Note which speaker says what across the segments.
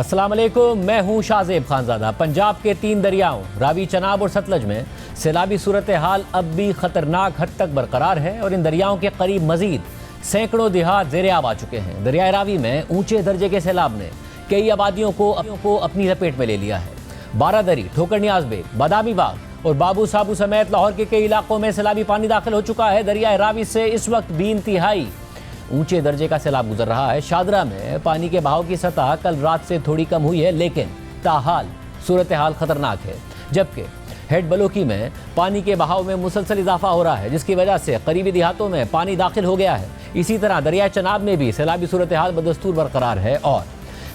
Speaker 1: अस्सलाम वालेकुम, मैं हूं शाहजेब खानजादा। पंजाब के 3 दरियाओं रावी, चनाब और सतलज में सैलाबी सूरत हाल अब भी खतरनाक हद तक बरकरार है और इन दरियाओं के करीब मजीद सैकड़ों देहात ज़ेरे आब आ चुके हैं। दरियाए रावी में ऊंचे दर्जे के सैलाब ने कई आबादियों को अपनी लपेट में ले लिया है। बारादरी, ठोकर नियाज बेग, बादामी बाग और बाबू साबू समेत लाहौर के कई इलाकों में सैलाबी पानी दाखिल हो चुका है। दरियाए रावी से इस वक्त भी इंतहाई ऊंचे दर्जे का सैलाब गुजर रहा है। शादरा में पानी के बहाव की सतह कल रात से थोड़ी कम हुई है, लेकिन ताहाल सूरत हाल खतरनाक है। जबकि हेड बलोकी में पानी के बहाव में मुसलसल इजाफा हो रहा है, जिसकी वजह से करीबी देहातों में पानी दाखिल हो गया है। इसी तरह दरिया चनाब में भी सैलाबी सूरत हाल बदस्तूर बरकरार है और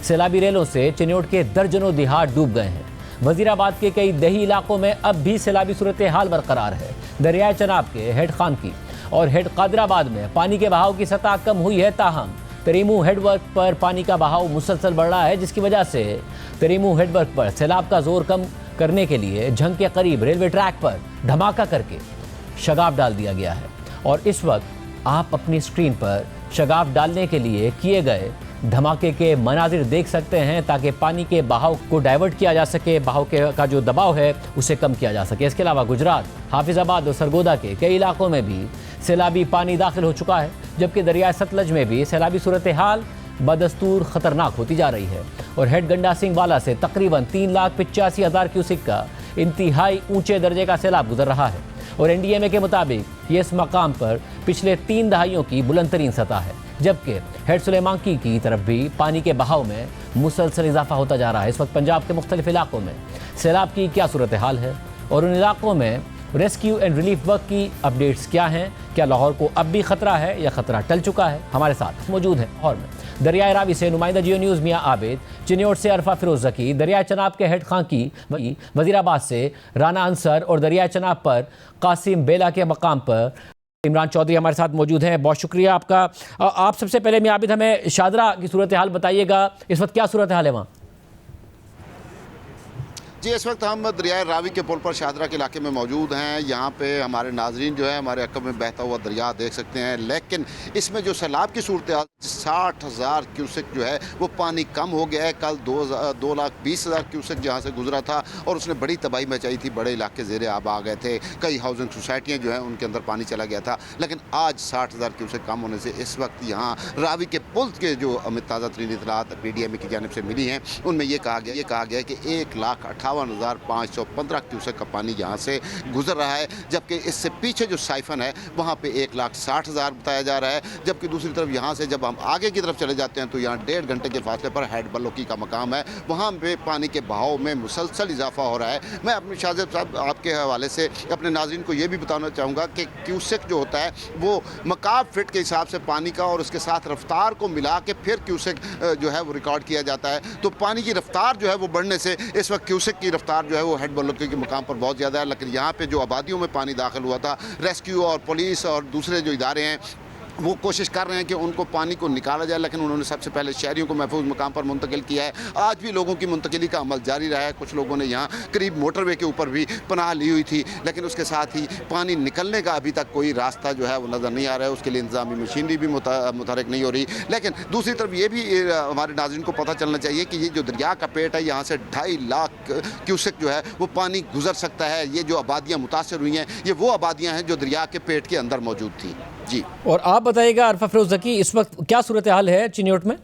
Speaker 1: सैलाबी रेलों से चिन्योट के दर्जनों देहात डूब गए हैं। वजीराबाद के कई दही इलाकों में अब भी सैलाबी सूरत हाल बरकरार है। दरिया चनाब के हेड खानकी और हेड कादराबाद में पानी के बहाव की सतह कम हुई है, ताहम तरीमू हेडवर्क पर पानी का बहाव मुसलसल बढ़ रहा है, जिसकी वजह से तरीमू हेडवर्क पर सैलाब का जोर कम करने के लिए झंग के करीब रेलवे ट्रैक पर धमाका करके शगाफ डाल दिया गया है। और इस वक्त आप अपनी स्क्रीन पर शगाफ डालने के लिए किए गए धमाके के मनाजिर देख सकते हैं, ताकि पानी के बहाव को डाइवर्ट किया जा सके, बहाव का जो दबाव है उसे कम किया जा सके। इसके अलावा गुजरात, हाफिजाबाद और सरगोदा के कई इलाकों में भी सैलाबी पानी दाखिल हो चुका है, जबकि दरिया सतलज में भी सैलाबी सूरत हाल बदस्तूर खतरनाक होती जा रही है और हेड गंडा सिंह वाला से तकरीबन 3,85,000 क्यूसिक का इंतहाई ऊंचे दर्जे का सैलाब गुजर रहा है और NDMA के मुताबिक ये इस मकाम पर पिछले 3 दहाइयों की बुलंद तरीन सतह है। जबकि हेड सुलेमानकी की तरफ भी पानी के बहाव में मुसलसल इजाफा होता जा रहा है। इस वक्त पंजाब के मुख्तलिफ इलाकों में सैलाब की क्या सूरत हाल है और उन इलाकों में रेस्क्यू एंड रिलीफ वर्क की अपडेट्स क्या हैं? क्या लाहौर को अब भी खतरा है या खतरा टल चुका है? हमारे साथ मौजूद है लाहौर में दरियाए रावी से नुमाइंदा जियो न्यूज़ मियाँ आबिद, चिन्योट से अरफा फिरोज जकी, दरिया चनाब के हेड खानकी, वजीराबाद से राना अंसर और दरिया चनाब पर कासिम बेला के मकाम पर इमरान चौधरी हमारे साथ मौजूद हैं। बहुत शुक्रिया आपका। आप सबसे पहले मियाँ आबिद हमें शादरा की सूरत हाल बताइएगा, इस वक्त क्या सूरत हाल है वहाँ?
Speaker 2: जी, इस वक्त हम दरिया रावी के पुल पर शादरा के इलाके में मौजूद हैं। यहाँ पे हमारे नाजरीन जो है हमारे अक़ब में बहता हुआ दरिया देख सकते हैं, लेकिन इसमें जो सैलाब की सूरत हाल 60,000 क्यूसेक जो है वो पानी कम हो गया है। कल 2,20,000 क्यूसेक जहाँ से गुजरा था और उसने बड़ी तबाही मचाई थी, बड़े इलाके ज़ेरे आब आ गए थे, कई हाउसिंग सोसाइटियाँ जो हैं उनके अंदर पानी चला गया था। लेकिन आज 60,000 क्यूसेक कम होने से इस वक्त यहाँ रावी के पुल के जो ताज़ा तरीन इतलात PDMA की जानिब से मिली हैं, उनमें ये कहा गया है कि 1,58,515 क्यूसेक का पानी यहाँ से गुजर रहा है, जबकि इससे पीछे जो साइफन है वहाँ पे 1,60,000 बताया जा रहा है। जबकि दूसरी तरफ यहाँ से जब हम आगे की तरफ चले जाते हैं तो यहाँ 1.5 घंटे के फासले पर हेड बलोकी का मकाम है, वहाँ पे पानी के बहाव में मुसलसल इजाफा हो रहा है। मैं अपने शाहजेब साहब आपके हवाले से अपने नाज़रीन को ये भी बताना चाहूँगा कि क्यूसेक जो होता है वो मकाब फिट के हिसाब से पानी का और उसके साथ रफ्तार को मिला के फिर क्यूसेक जो है वो रिकॉर्ड किया जाता है। तो पानी की रफ्तार जो है वो बढ़ने से इस वक्त क्यूसेक की रफ्तार जो है वो हेड बलोकी के मकाम पर बहुत ज़्यादा है। लेकिन यहाँ पे जो आबादियों में पानी दाखिल हुआ था, रेस्क्यू और पुलिस और दूसरे जो इदारे हैं वो कोशिश कर रहे हैं कि उनको पानी को निकाला जाए, लेकिन उन्होंने सबसे पहले शहरियों को महफूज मकाम पर मुंतकिल किया है। आज भी लोगों की मुंतकिली का अमल जारी रहा है। कुछ लोगों ने यहाँ करीब मोटरवे के ऊपर भी पनाह ली हुई थी, लेकिन उसके साथ ही पानी निकलने का अभी तक कोई रास्ता जो है वो नज़र नहीं आ रहा है। उसके लिए इंतजामी मशीनरी भी मुतहरक नहीं हो रही। लेकिन दूसरी तरफ ये भी हमारे नाज़रीन को पता चलना चाहिए कि ये जो दरिया का पेट है, यहाँ से 2.5 लाख क्यूसेक जो है वो पानी गुजर सकता है। ये जो आबादियाँ मुतासर हुई हैं, ये वो आबादियाँ हैं जो दरिया के पेट के अंदर मौजूद थी। जी, और
Speaker 1: आप बताइएगा अरफा फिरोज जकी, इस वक्त क्या सूरत हाल है चिन्योट में?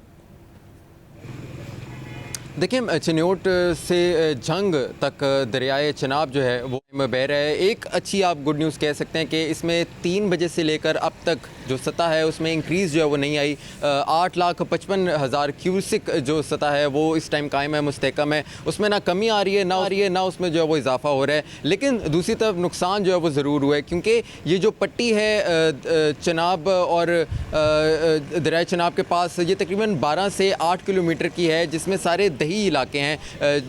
Speaker 3: देखिए, चिन्योट से झंग तक दरियाए चनाब जो है वो बह रहा है। एक अच्छी आप गुड न्यूज़ कह सकते हैं कि इसमें 3 बजे से लेकर अब तक जो सतह है उसमें इंक्रीज़ जो है वो नहीं आई। 8,55,000 क्यूसिक जो सतह है वो इस टाइम कायम है, मुस्तहकम है, उसमें ना कमी आ रही है ना उसमें जो है वो इजाफा हो रहा है। लेकिन दूसरी तरफ नुकसान जो है वो ज़रूर हुआ है, क्योंकि ये जो पट्टी है चनाब और दरिया चनाब के पास, ये तकरीबन 12 से 8 किलोमीटर की है, जिसमें सारे दही इलाके हैं।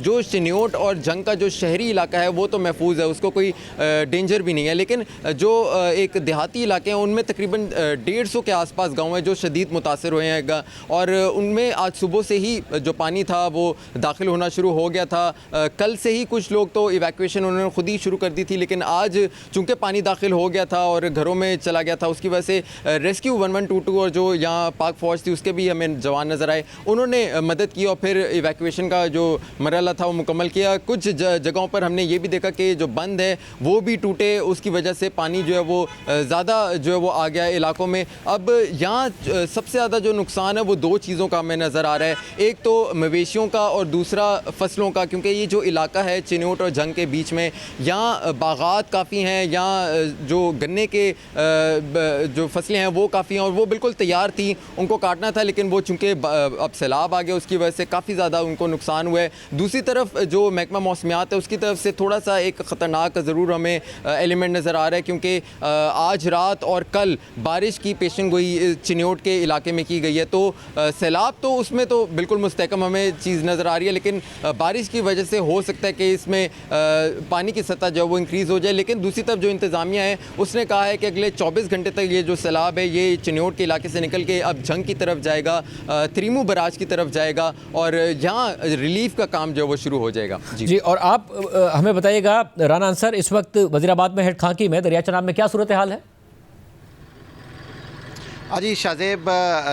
Speaker 3: जो चिन्योट और झंग का जो शहरी इलाका है वो तो महफूज है, उसको कोई डेंजर भी नहीं है। लेकिन जो एक देहाती इलाके हैं उनमें तकरीबन 150 के आसपास गांव हैं जो शदीद मुतासर हुए हैं और उनमें आज सुबह से ही जो पानी था वो दाखिल होना शुरू हो गया था। कल से ही कुछ लोग तो इवैक्यूएशन उन्होंने खुद ही शुरू कर दी थी, लेकिन आज चूँकि पानी दाखिल हो गया था और घरों में चला गया था, उसकी वजह से रेस्क्यू 1122 और जो यहाँ पाक फौज थी उसके भी हमें जवान नज़र आए, उन्होंने मदद की और फिर इवैक्यूएशन इवैक्यूएशन का जो मरहला था वो मुकम्मल किया। कुछ जगहों पर हमने ये भी देखा कि जो बंद है वो भी टूटे, उसकी वजह से पानी जो है वो ज़्यादा जो है वो आ गया इलाकों में। अब यहाँ सबसे ज़्यादा जो नुकसान है वो दो चीज़ों का हमें नज़र आ रहा है, एक तो मवेशियों का और दूसरा फसलों का, क्योंकि ये जो इलाका है चिन्योट और जंग के बीच में, यहाँ बागात काफ़ी हैं, यहाँ जो गन्ने के जो फसलें हैं वो काफ़ी हैं और वो बिल्कुल तैयार थी, उनको काटना था, लेकिन वो चूँकि अब सैलाब आ गया उसकी वजह से काफ़ी ज़्यादा उनको नुकसान हुआ है। दूसरी तरफ जो महकमा मौसमियात है उसकी तरफ से थोड़ा सा एक ख़तरनाक ज़रूर हमें एलिमेंट नज़र आ रहा है, क्योंकि आज रात और कल बारिश की पेशन गोई चिन्योट के इलाके में की गई है। तो सैलाब तो उसमें तो बिल्कुल मुस्तहकम हमें चीज़ नज़र आ रही है, लेकिन बारिश की वजह से हो सकता है कि इसमें पानी की सतह जो वो इंक्रीज़ हो जाए। लेकिन दूसरी तरफ जो इंतज़ामिया है उसने कहा है कि अगले 24 घंटे तक ये जो सैलाब है ये चिन्योट के इलाके से निकल के अब जंग की तरफ जाएगा, त्रिमू बराज की तरफ जाएगा और यहाँ रिलीफ का काम जो है वो शुरू हो जाएगा।
Speaker 1: जी, और आप हमें बताइएगा राना अंसर, इस वक्त वज़ीराबाद में हेड खांकी में दरिया चनाब में क्या सूरत हाल है?
Speaker 4: अजी शाहजेब,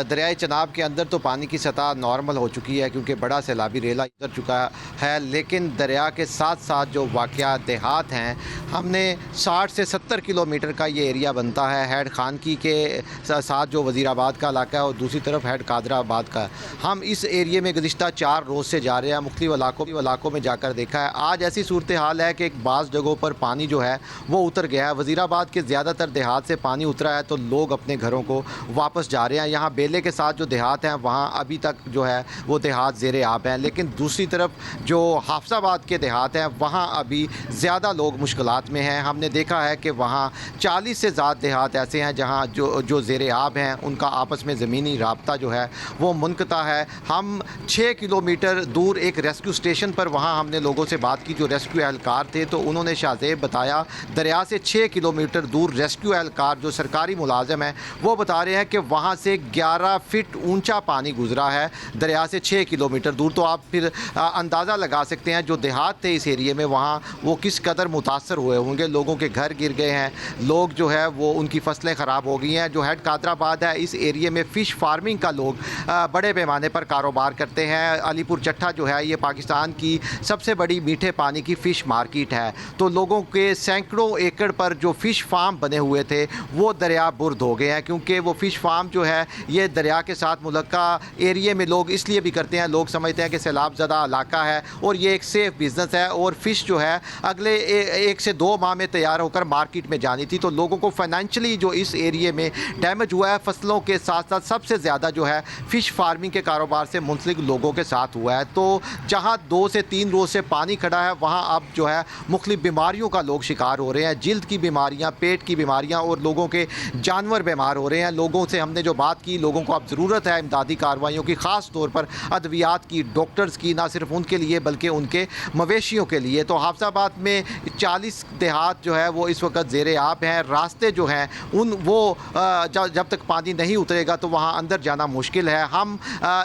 Speaker 4: दरियाए चनाब के अंदर तो पानी की सतह नॉर्मल हो चुकी है क्योंकि बड़ा सैलाबी रेला उतर चुका है, लेकिन दरिया के साथ साथ जो वाक़या देहात हैं, हमने 60 से 70 किलोमीटर का ये एरिया बनता है। हेड खानकी के साथ जो वज़ीराबाद का इलाका है और दूसरी तरफ हेड कादराबाद का। हम इस एरिए में गुज़िश्ता 4 रोज़ से जा रहे हैं, मुख्तलिफ़ इलाकों में जाकर देखा है। आज ऐसी सूरत हाल है कि बाज़ जगहों पर पानी जो है वो उतर गया है। वज़ीराबाद के ज़्यादातर देहात से पानी उतरा है तो लोग अपने घरों को वापस जा रहे हैं। यहाँ बेले के साथ जो देहात हैं वहाँ अभी तक जो है वो देहात ज़ेरे आब हैं, लेकिन दूसरी तरफ जो हाफिज़ाबाद के देहात हैं वहाँ अभी ज़्यादा लोग मुश्किलात में हैं। हमने देखा है कि वहाँ 40 से ज़्यादा देहात ऐसे हैं जहाँ जो ज़ेरे आब हैं उनका आपस में ज़मीनी राब्ता जो है वो मुनक़ता है। हम 6 किलोमीटर दूर एक रेस्क्यू स्टेशन पर वहाँ हमने लोगों से बात की जो रेस्क्यू एहलकार थे, तो उन्होंने शाहजेब बताया दरिया से 6 किलोमीटर दूर रेस्क्यू एहलकार जो सरकारी मुलाजिम हैं वो बता रहे हैं कि वहाँ से 11 फीट ऊंचा पानी गुजरा है दरिया से 6 किलोमीटर दूर। तो आप फिर अंदाज़ा लगा सकते हैं जो देहात थे इस एरिए में वहाँ वो किस कदर मुतासर हुए होंगे। लोगों के घर गिर गए हैं, लोग जो है वो उनकी फसलें ख़राब हो गई हैं। जो हेड कादराबाद है इस एरिए में फ़िश फार्मिंग का लोग बड़े पैमाने पर कारोबार करते हैं। अलीपुर चट्टा जो है ये पाकिस्तान की सबसे बड़ी मीठे पानी की फ़िश मार्केट है, तो लोगों के सैकड़ों एकड़ पर जो फ़िश फार्म बने हुए थे वो दरिया बुर्द हो गए हैं, क्योंकि वो फ़िश फार्म जो है ये दरिया के साथ मुलक्का एरिए में लोग इसलिए भी करते हैं, लोग समझते हैं कि सैलाब ज़दा इलाका है और ये एक सेफ़ बिज़नेस है और फ़िश जो है अगले 1 से 2 माह में तैयार होकर मार्केट में जानी थी। तो लोगों को फाइनेंशियली जो इस एरिए में डैमेज हुआ है फसलों के साथ साथ सबसे ज़्यादा जो है फ़िश फार्मिंग के कारोबार से मुंसलिक लोगों के साथ हुआ है। तो जहाँ 2 से 3 रोज़ से पानी खड़ा है वहाँ अब जो है मुख्तलिफ बीमारियों का लोग शिकार हो रहे हैं, जिल्द की बीमारियाँ, पेट की बीमारियाँ और लोगों के जानवर बीमार हो रहे हैं। लोगों से हमने जो बात की, लोगों को अब ज़रूरत है इमदादी कार्रवाइयों की, ख़ास तौर पर अद्वियात की, डॉक्टर्स की, ना सिर्फ उनके लिए बल्कि उनके मवेशियों के लिए। तो हाफिज़ाबाद में 40 देहात जो है वो इस वक्त ज़ेरे आब हैं। रास्ते जो हैं जब तक पानी नहीं उतरेगा तो वहाँ अंदर जाना मुश्किल है। हम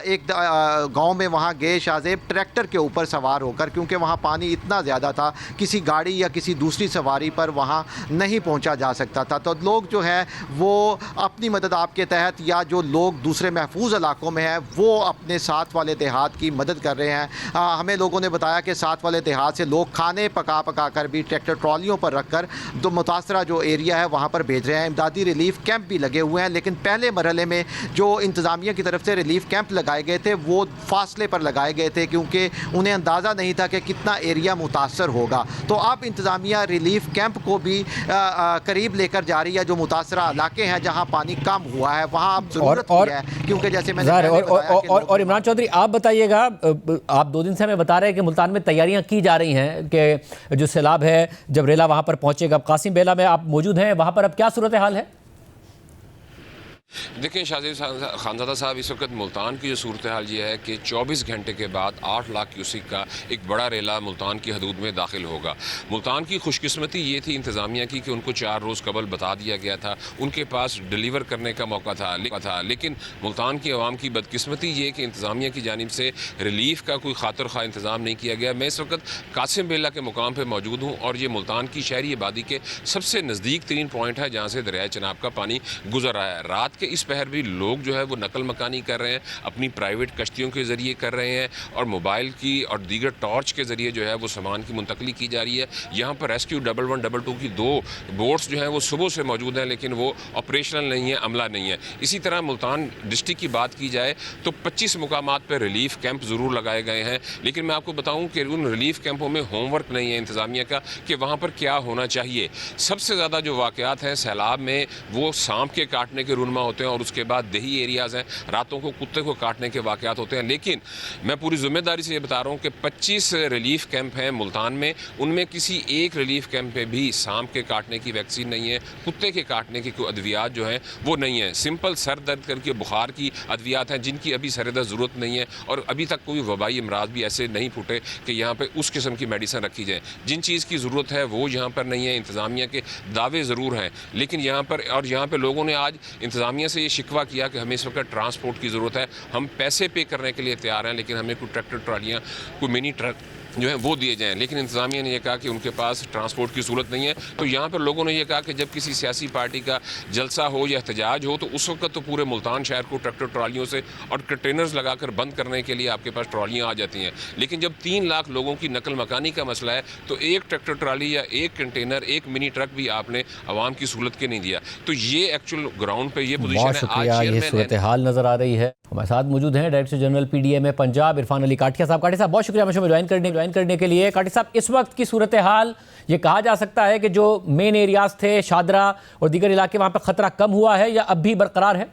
Speaker 4: एक गाँव में वहाँ गए शाहजेब ट्रैक्टर के ऊपर सवार होकर, क्योंकि वहाँ पानी इतना ज़्यादा था किसी गाड़ी या किसी दूसरी सवारी पर वहाँ नहीं पहुँचा जा सकता था। तो लोग जो है वो अपनी मदद आपके तहत या जो लोग दूसरे महफूज इलाकों में हैं वो अपने साथ वाले देहात की मदद कर रहे हैं। हमें लोगों ने बताया कि साथ वाले देहात से लोग खाने पका कर भी ट्रैक्टर ट्रॉलियों पर रखकर जो मुतासरा जो एरिया है वहाँ पर भेज रहे हैं। इमदादी रिलीफ कैंप भी लगे हुए हैं, लेकिन पहले मरहले में जो इंतज़ामिया की तरफ से रिलीफ कैंप लगाए गए थे वो फासले पर लगाए गए थे, क्योंकि उन्हें अंदाज़ा नहीं था कि कितना एरिया मुतासर होगा। तो अब इंतज़ामिया रिलीफ कैंप को भी करीब लेकर जा रही है। जो मुतासरा इलाके हैं जहाँ पानी कम हुआ है वहाँ अब ज़रूरत है, क्योंकि जैसे मैंने
Speaker 1: और इमरान चौधरी आप बताइएगा, आप 2 दिन से हमें बता रहे हैं कि मुल्तान में तैयारियां की जा रही हैं कि जो सैलाब है जब रेला वहां पर पहुंचेगा। कासिम बेला में आप मौजूद हैं, वहां पर अब क्या सूरत हाल है?
Speaker 5: देखें शाहजेब खानज़ादा साहब, इस वक्त मुल्तान की जो सूरत हाल ये है कि 24 घंटे के बाद 8 लाख क्यूसिक का एक बड़ा रेला मुल्तान की हदूद में दाखिल होगा। मुल्तान की खुशकिस्मती ये थी इंतज़ामिया की कि उनको 4 रोज़ कबल बता दिया गया था, उनके पास डिलीवर करने का मौका था, लेकिन मुल्तान की आवाम की बदकिस्मती ये कि इंतज़ामिया की जानिब से रिलीफ का कोई खातिर खा इंतज़ाम नहीं किया गया। मैं इस वक्त कासिम बेला के मुकाम पर मौजूद हूँ और ये मुल्तान की शहरी आबादी के सबसे नज़दीक तरीन पॉइंट है जहाँ से दरियाए चनाब का पानी गुजर रहा है। रात रात के इस पहर भी लोग जो है वो नकल मकानी कर रहे हैं, अपनी प्राइवेट कश्तियों के ज़रिए कर रहे हैं और मोबाइल की और दीगर टॉर्च के ज़रिए जो है वो सामान की मुंतकली की जा रही है। यहाँ पर रेस्क्यू 1112 की 2 बोट्स जो हैं वो सुबह से मौजूद हैं, लेकिन वो ऑपरेशनल नहीं है, अमला नहीं है। इसी तरह मुल्तान डिस्ट्रिक्ट की बात की जाए तो 25 मुकामात पर रिलीफ कैंप ज़रूर लगाए गए हैं, लेकिन मैं आपको बताऊं कि उन रिलीफ कैंपों में होमवर्क नहीं है इंतज़ामिया का कि वहाँ पर क्या होना चाहिए। सबसे ज़्यादा जो वाक़यात हैं सैलाब में वो सांप के काटने के रुनमा होते हैं और उसके बाद दही एरियाज़ हैं, रातों को कुत्ते को काटने के वाक़यात होते हैं। लेकिन मैं पूरी ज़िम्मेदारी से ये बता रहा हूँ कि 25 रिलीफ कैंप हैं मुल्तान में, उनमें किसी एक रिलीफ कैंप में भी सांप के काटने की वैक्सीन नहीं है, कुत्ते के काटने की कोई अद्वियात जो हैं वो नहीं है। सिंपल सर दर्द करके बुखार की अद्वियात हैं जिनकी अभी सरेदा ज़रूरत नहीं है और अभी तक कोई वबाई अमराज भी ऐसे नहीं फूटे कि यहाँ पे उस किस्म की मेडिसिन रखी जाए। जिन चीज़ की ज़रूरत है वो यहाँ पर नहीं है। इंतज़ामिया के दावे ज़रूर हैं, लेकिन यहाँ पर लोगों ने आज इंतज़ामिया से ये शिकवा किया कि हमें इस वक्त ट्रांसपोर्ट की ज़रूरत है, हम पैसे पे करने के लिए तैयार हैं, लेकिन हमें कोई ट्रैक्टर ट्रालियाँ, कोई मिनी ट्रक जो है वो दिए जाएं। लेकिन इंतज़ामिया ने यह कहा कि उनके पास ट्रांसपोर्ट की सूरत नहीं है। तो यहाँ पर लोगों ने यह कहा कि जब किसी सियासी पार्टी का जलसा हो या एहतजाज हो तो उस वक्त तो पूरे मुल्तान शहर को ट्रैक्टर ट्रालियों से और कंटेनर्स लगाकर बंद करने के लिए आपके पास ट्रालियाँ आ जाती हैं। लेकिन जब 3 लाख लोगों की नकल मकानी का मसला है तो एक ट्रैक्टर ट्राली या एक कंटेनर, एक मिनी ट्रक भी आपने आवाम की सहूलत के नहीं दिया। तो ये एक्चुअल ग्राउंड पर ये पोजीशन
Speaker 1: बहुत
Speaker 5: है।
Speaker 1: शुक्रिया, ये सूरत हाल नजर आ रही है। हमारे साथ मौजूद हैं director general PDM Punjab Irfan Ali Kathia साहब। काठी साहब बहुत शुक्रिया मुझे ज्वाइन करने के लिए। काठी साहब, इस वक्त की सूरत हाल ये कहा जा सकता है कि जो मेन एरियाज थे शादरा और दीगर इलाके वहां पर खतरा कम हुआ है या अब भी बरकरार है?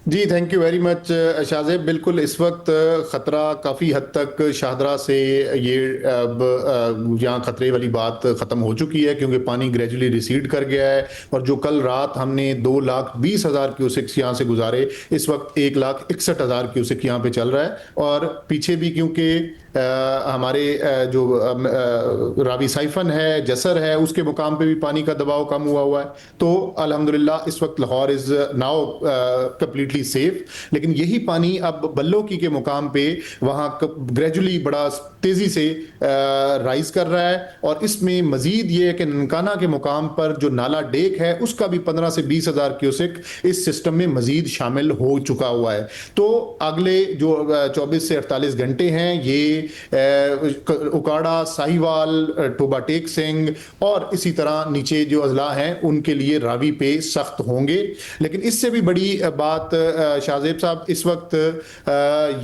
Speaker 6: जी thank you very much Shahzeb. बिल्कुल इस वक्त ख़तरा काफ़ी हद तक शाहदरा से ये अब यहाँ खतरे वाली बात ख़त्म हो चुकी है क्योंकि पानी ग्रेजुअली रिसीड कर गया है और जो कल रात हमने 2,20,000 क्यूसेक्स यहाँ से गुजारे, इस वक्त 1,61,000 क्यूसेक यहाँ पे चल रहा है। और पीछे भी क्योंकि हमारे जो रावी साइफन है, जसर है, उसके मुकाम पे भी पानी का दबाव कम हुआ है। तो अल्हम्दुलिल्लाह इस वक्त Lahore is now completely safe. लेकिन यही पानी अब बल्लोकी के मुकाम पे वहाँ ग्रेजुअली बड़ा तेज़ी से राइज कर रहा है और इसमें मजीद ये है कि ननकाना के मुकाम पर जो नाला डेक है उसका भी 15 से 20,000 क्यूसेक इस सिस्टम में मजीद शामिल हो चुका हुआ है। तो अगले जो 24 से 48 घंटे हैं ये उकाड़ा, साहिवाल, टोबा टेक सिंह और इसी तरह नीचे जो अजला हैं उनके लिए रावी पे सख्त होंगे। लेकिन इससे भी बड़ी बात शाहजेब साहब इस वक्त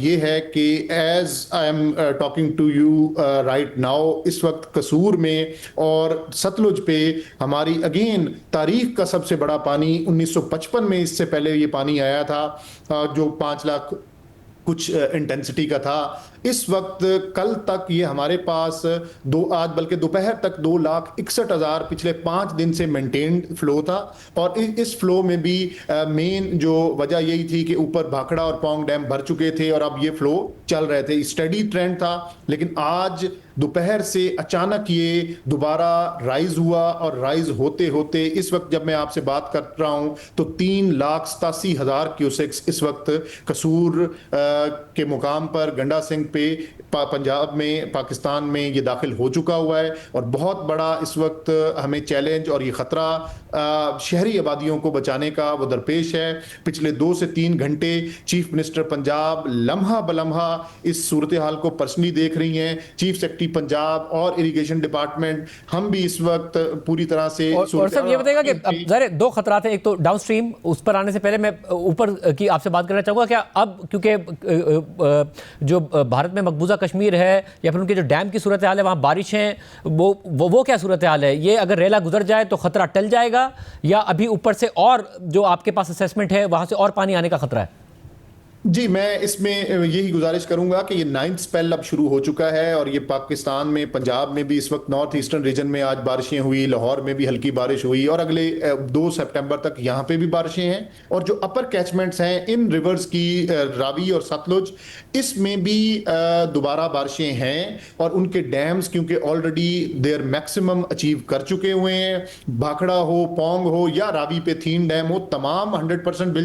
Speaker 6: ये है कि as I am talking to you right now, इस वक्त कसूर में और सतलुज पे हमारी अगेन तारीख का सबसे बड़ा पानी 1955 में इससे पहले ये पानी आया था जो 5 लाख कुछ इंटेंसिटी का था। इस वक्त कल तक ये हमारे पास आज बल्कि दोपहर तक 2,61,000 पिछले 5 दिन से मेंटेन्ड फ्लो था। और इस फ्लो में भी मेन जो वजह यही थी कि ऊपर भाखड़ा और पोंग डैम भर चुके थे और अब ये फ्लो चल रहे थे, स्टडी ट्रेंड था। लेकिन आज दोपहर से अचानक ये दोबारा राइज हुआ और राइज होते होते इस वक्त जब मैं आपसे बात कर रहा हूं तो 3,87,000 क्यूसेक्स इस वक्त कसूर के मुकाम पर गंडा सिंह पे पंजाब में, पाकिस्तान में ये दाखिल हो चुका हुआ है। और बहुत बड़ा इस वक्त हमें चैलेंज और ये ख़तरा शहरी आबादियों को बचाने का वो दरपेश है। पिछले 2 से 3 घंटे चीफ मिनिस्टर पंजाब लम्हा बलम्हा इस सूरत हाल को पर्सनली देख रही हैं। चीफ सेक्रेटरी पंजाब और इरिगेशन डिपार्टमेंट, हम भी इस वक्त पूरी तरह से
Speaker 1: और सब ये बताएगा कि अब ज़रा 2 खतरात हैं। एक तो डाउन स्ट्रीम, उस पर आने से पहले मैं ऊपर की आपसे बात करना चाहूँगा। क्या अब क्योंकि जो भारत में मकबूजा कश्मीर है या फिर उनके जो डैम की सूरत हाल है वहाँ बारिशें, वो क्या सूरत हाल है? ये अगर रेला गुजर जाए तो खतरा टल जाएगा या अभी ऊपर से और जो आपके पास असेसमेंट है वहाँ से और पानी आने का खतरा है?
Speaker 6: जी, मैं इसमें यही गुजारिश करूंगा कि ये 9th स्पेल अब शुरू हो चुका है और ये पाकिस्तान में, पंजाब में भी इस वक्त नॉर्थ ईस्टर्न रीजन में आज बारिशें हुई, लाहौर में भी हल्की बारिश हुई और अगले 2 सितंबर तक यहाँ पे भी बारिशें हैं। और जो अपर कैचमेंट्स हैं इन रिवर्स की, रावी और सतलुज, इसमें भी दोबारा बारिशें हैं और उनके डैम्स क्योंकि ऑलरेडी देयर मैक्सिमम अचीव कर चुके हुए हैं। भाखड़ा हो, पोंग हो या रावी पे थीन डैम हो, तमाम 100%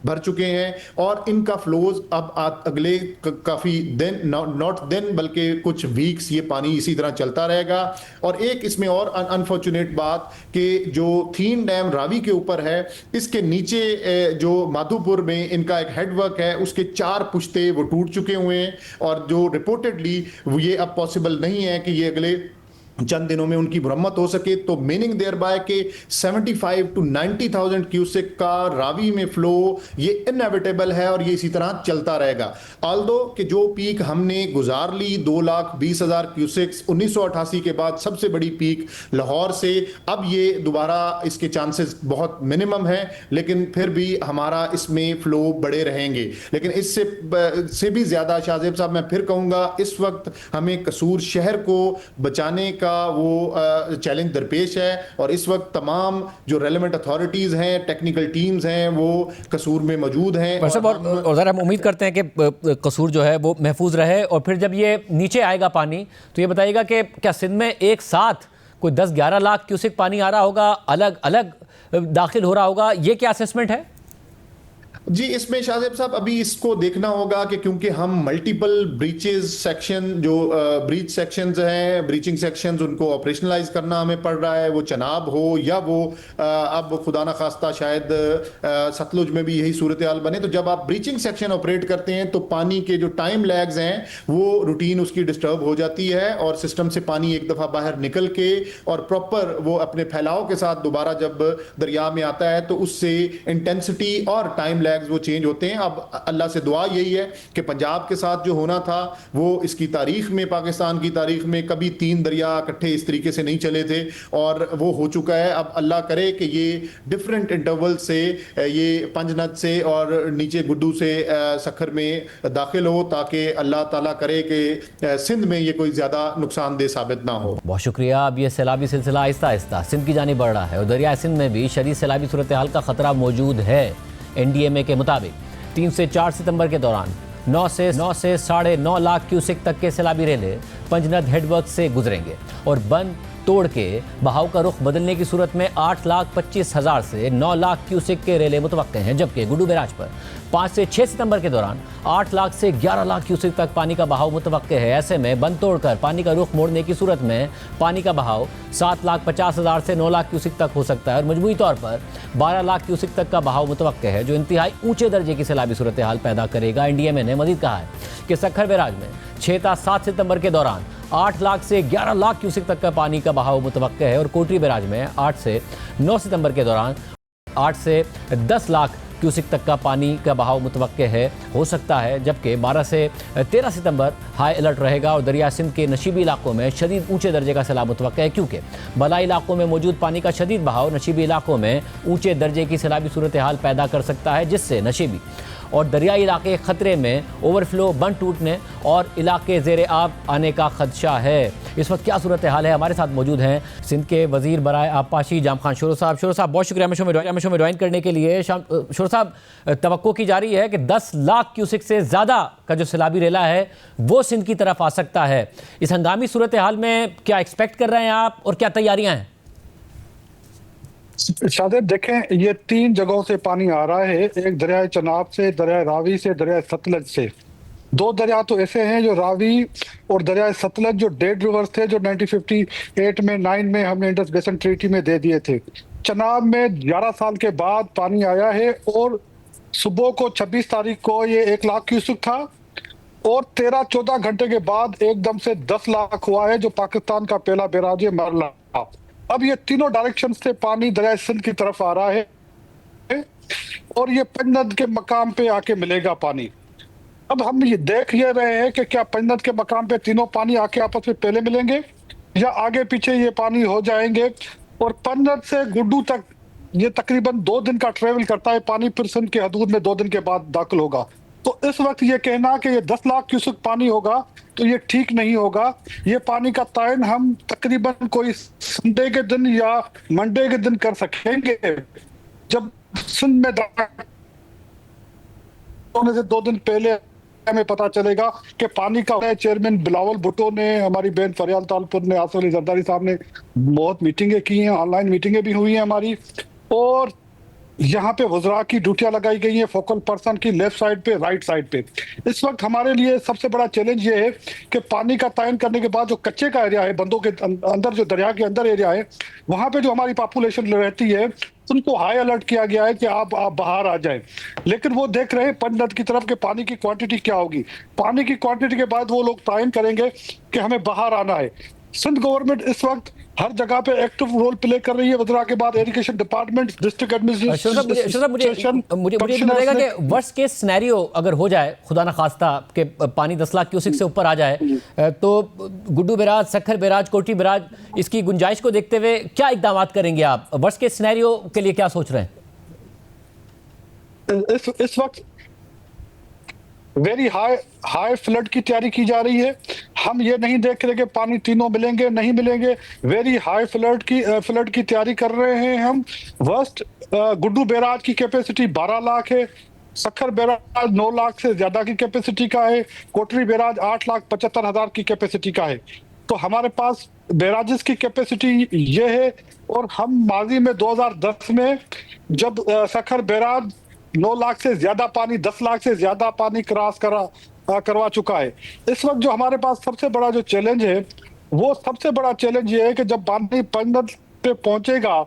Speaker 6: भर चुके हैं और इनका फ्लोज अब अगले काफी दिन, नॉट दिन बल्कि कुछ वीक्स ये पानी इसी तरह चलता रहेगा। और एक इसमें और अनफॉर्चुनेट बात कि जो थीन डैम रावी के ऊपर है, इसके नीचे जो माधोपुर में इनका एक हेडवर्क है, उसके 4 पुश्ते वो टूट चुके हुए हैं और जो रिपोर्टेडली ये अब पॉसिबल नहीं है कि ये अगले चंद दिनों में उनकी मरम्मत हो सके। तो मीनिंग देयर बाय के 75 to 90,000 क्यूसेक का रावी में फ्लो ये इनएविटेबल है और ये इसी तरह चलता रहेगा। ऑल्दो कि जो पीक हमने गुजार ली 2,20,000 क्यूसेक्स 1988 के बाद सबसे बड़ी पीक लाहौर से, अब ये दोबारा इसके चांसेस बहुत मिनिमम है, लेकिन फिर भी हमारा इसमें फ्लो बड़े रहेंगे। लेकिन इससे भी ज्यादा शाहजेब साहब मैं फिर कहूंगा, इस वक्त हमें कसूर शहर को बचाने का वो चैलेंज दरपेश है और इस वक्त तमाम जो रेलेवेंट अथॉरिटीज हैं, टेक्निकल टीम्स हैं, वो कसूर में मौजूद हैं।
Speaker 1: और ज़रा हम उम्मीद करते हैं कि कसूर जो है वो महफूज रहे। और फिर जब ये नीचे आएगा पानी, तो ये बताइएगा कि क्या सिंध में एक साथ कोई 10-11 लाख क्यूसेक पानी आ रहा होगा, अलग अलग दाखिल हो रहा होगा, ये क्या असेसमेंट है?
Speaker 6: जी, इसमें शाहजेब साहब अभी इसको देखना होगा कि क्योंकि हम मल्टीपल ब्रीचेज सेक्शन, जो ब्रीच सेक्शंस हैं, ब्रीचिंग सेक्शंस, उनको ऑपरेशनलाइज करना हमें पड़ रहा है, वो चनाब हो या वो अब खुदा ना खास्ता शायद सतलुज में भी यही सूरत हाल बने। तो जब आप ब्रीचिंग सेक्शन ऑपरेट करते हैं तो पानी के जो टाइम लैग्स हैं वो रूटीन उसकी डिस्टर्ब हो जाती है और सिस्टम से पानी एक दफ़ा बाहर निकल के और प्रॉपर वो अपने फैलाव के साथ दोबारा जब दरिया में आता है तो उससे इंटेंसिटी और टाइम लैग वो चेंज होते हैं। अब अल्लाह से दुआ यही है कि पंजाब के साथ जो होना था वो इसकी तारीख में, पाकिस्तान की तारीख में कभी 3 दरिया इकट्ठे इस तरीके से नहीं चले थे और वो हो चुका है। अब अल्लाह करे कि ये डिफरेंट इंटरवल से, ये पंजनद से और नीचे गुड्डू से सखर में दाखिल हो, ताकि अल्लाह ताला करे कि सिंध में ये कोई ज्यादा नुकसानदेह साबित ना हो।
Speaker 1: बहुत शुक्रिया। अब ये सैलाबी सिलसिला आहिस्ता आहिस्ता सिंध की जानिब बढ़ रहा है और दरिया सिंध में भी शदीद सैलाबी सूरत हाल का खतरा मौजूद है। एनडीएमए के मुताबिक 3 से 4 सितंबर के दौरान 9 से 9.5 लाख क्यूसेक तक के सैलाबी रेले पंजनद हेडवर्क से गुजरेंगे और बंद तोड़ के बहाव का रुख बदलने की सूरत में 8,25,000 से 9 लाख क्यूसेक के रेले मुतवक्के हैं, जबकि गुड्डू बैराज पर 5 से 6 सितंबर के दौरान 8 लाख से 11 लाख क्यूसेक तक पानी का बहाव मुतवक्के है। ऐसे में बंद तोड़कर पानी का रुख मोड़ने की सूरत में पानी का बहाव 7,50,000 से 9 लाख क्यूसेक तक हो सकता है और मजमूई तौर पर 12 लाख क्यूसेक तक का बहाव मुतवक्के है, जो इंतहाई ऊंचे दर्जे की सैलाबी सूरत हाल पैदा करेगा। एनडीएमए ने मजीद कहा है कि सखर बैराज में 6 से 7 सितंबर के दौरान 8 लाख से 11 लाख क्यूसेक तक का पानी का बहाव मुतवक्के है और कोटरी बैराज में 8 से 9 सितंबर के दौरान 8 से 10 लाख क्यूसेक तक का पानी का बहाव मुतवक्के है, हो सकता है, जबकि 12 से 13 सितंबर हाई अलर्ट रहेगा और दरिया सिंध के नशीबी इलाकों में शदीद ऊंचे दर्जे का सैलाब मुतवक्का है, क्योंकि बलाई इलाकों में मौजूद पानी का शदीद बहाव नशीबी इलाकों में ऊंचे दर्जे की सैलाबी सूरत हाल पैदा कर सकता है, जिससे नशीबी और दरियाई इलाके खतरे में, ओवरफ्लो, बंद टूटने और इलाके ज़ेर आब आने का खदशा है। इस वक्त क्या सूरत हाल है, हमारे साथ मौजूद हैं सिंध के वज़ीर बराए आबपाशी जाम खान शोरो साहब। शोरो साहब बहुत शुक्रिया शो में ज्वाइन करने के लिए। शोरो साहब, तवक्को की जा रही है कि 10 लाख क्यूसेक से ज़्यादा का जो सैलाबी रेला है वो सिंध की तरफ आ सकता है। इस हंगामी सूरत हाल में क्या एक्सपेक्ट कर रहे हैं आप और क्या तैयारियाँ हैं?
Speaker 7: शादेब देखें, ये 3 जगहों से पानी आ रहा है, एक दरिया चनाब से, दरिया रावी से, दरिया सतलज से। 2 दरिया तो ऐसे हैं जो रावी और दरिया सतलज जो डेड रिवर्स थे, जो 1958 में 9 में हमने इंडस बेसिन ट्रीटी में दे दिए थे। चनाब में 11 साल के बाद पानी आया है और सुबह को 26 तारीख को ये 1 लाख क्यूसेक था और 13-14 घंटे के बाद एकदम से 10 लाख हुआ है, जो पाकिस्तान का पहला बैराज है मरला। अब ये तीनों डायरेक्शन से पानी दरिया सिंध की तरफ आ रहा है और ये पंजनद के मकाम पे आके मिलेगा पानी। अब हम ये देख ये रहे हैं कि क्या पंजनद के मकाम पे तीनों पानी आके आपस में पहले मिलेंगे या आगे पीछे ये पानी हो जाएंगे। और पंजनद से गुड्डू तक ये तकरीबन 2 दिन का ट्रेवल करता है पानी, फिर सिंध की हदूद में 2 दिन के बाद दाखिल होगा। तो इस वक्त ये कहना कि ये 10 लाख क्यूसेक पानी होगा तो ये ठीक नहीं होगा। ये पानी का तयन हम तकरीबन कोई संडे के दिन या मंडे के दिन कर सकेंगे, जब सिंध में होने से 2 दिन पहले हमें पता चलेगा कि पानी का। चेयरमैन बिलावल भुट्टो ने, हमारी बहन फरियाल तालपुर ने, आसिफ अली जरदारी साहब ने बहुत मीटिंगें की हैं, ऑनलाइन मीटिंगें भी हुई हैं हमारी। और यहाँ पे वज़रा की ड्यूटियां लगाई गई हैं, फोकल पर्सन की लेफ्ट साइड पे, राइट साइड पे। इस वक्त हमारे लिए सबसे बड़ा चैलेंज ये है कि पानी का तयन करने के बाद जो कच्चे का एरिया है, बंदों के अंदर, जो दरिया के अंदर एरिया है, वहां पे जो हमारी पॉपुलेशन रहती है, उनको हाई अलर्ट किया गया है कि आप बाहर आ जाएं। लेकिन वो देख रहे हैं पंजाब की तरफ के पानी की क्वांटिटी क्या होगी। पानी की क्वांटिटी के बाद वो लोग तयन करेंगे कि हमें बाहर आना है। सिंध गवर्नमेंट इस वक्त हर जगह पे एक्टिव रोल प्ले कर रही है। वज़रा के बाद एजुकेशन डिपार्टमेंट, डिस्ट्रिक्ट एडमिनिस्ट्रेशन,
Speaker 1: मुझे लगेगा कि वर्स्ट केस सिनेरियो अगर हो जाए, खुदा न खास्ता कि पानी 10 लाख क्यूसेक से ऊपर आ जाए, तो गुड्डू बैराज, सखर बैराज, कोटी बैराज, इसकी गुंजाइश को देखते हुए क्या इकदाम करेंगे आप? वर्स्ट केस सिनेरियो के लिए क्या सोच रहे हैं?
Speaker 7: इस वक्त वेरी हाई फ्लड की तैयारी की जा रही है। हम ये नहीं देख रहे कि पानी तीनों मिलेंगे, नहीं मिलेंगे। वेरी हाई फ्लड की तैयारी कर रहे हैं हम। वर्स्ट गुड्डू बैराज की कैपेसिटी 12 लाख है, सखर बैराज 9 लाख से ज्यादा की कैपेसिटी का है, कोटरी बैराज 8,75,000 की कैपेसिटी का है। तो हमारे पास बैराजेस की कैपेसिटी ये है। और हम माजी में 2010 में जब सखर बैराज 9 लाख से ज्यादा पानी, 10 लाख से ज्यादा पानी क्रॉस करवा चुका है। इस वक्त जो हमारे पास सबसे बड़ा जो चैलेंज है, वो सबसे बड़ा चैलेंज ये है कि जब पानी पंजाब पे पहुंचेगा,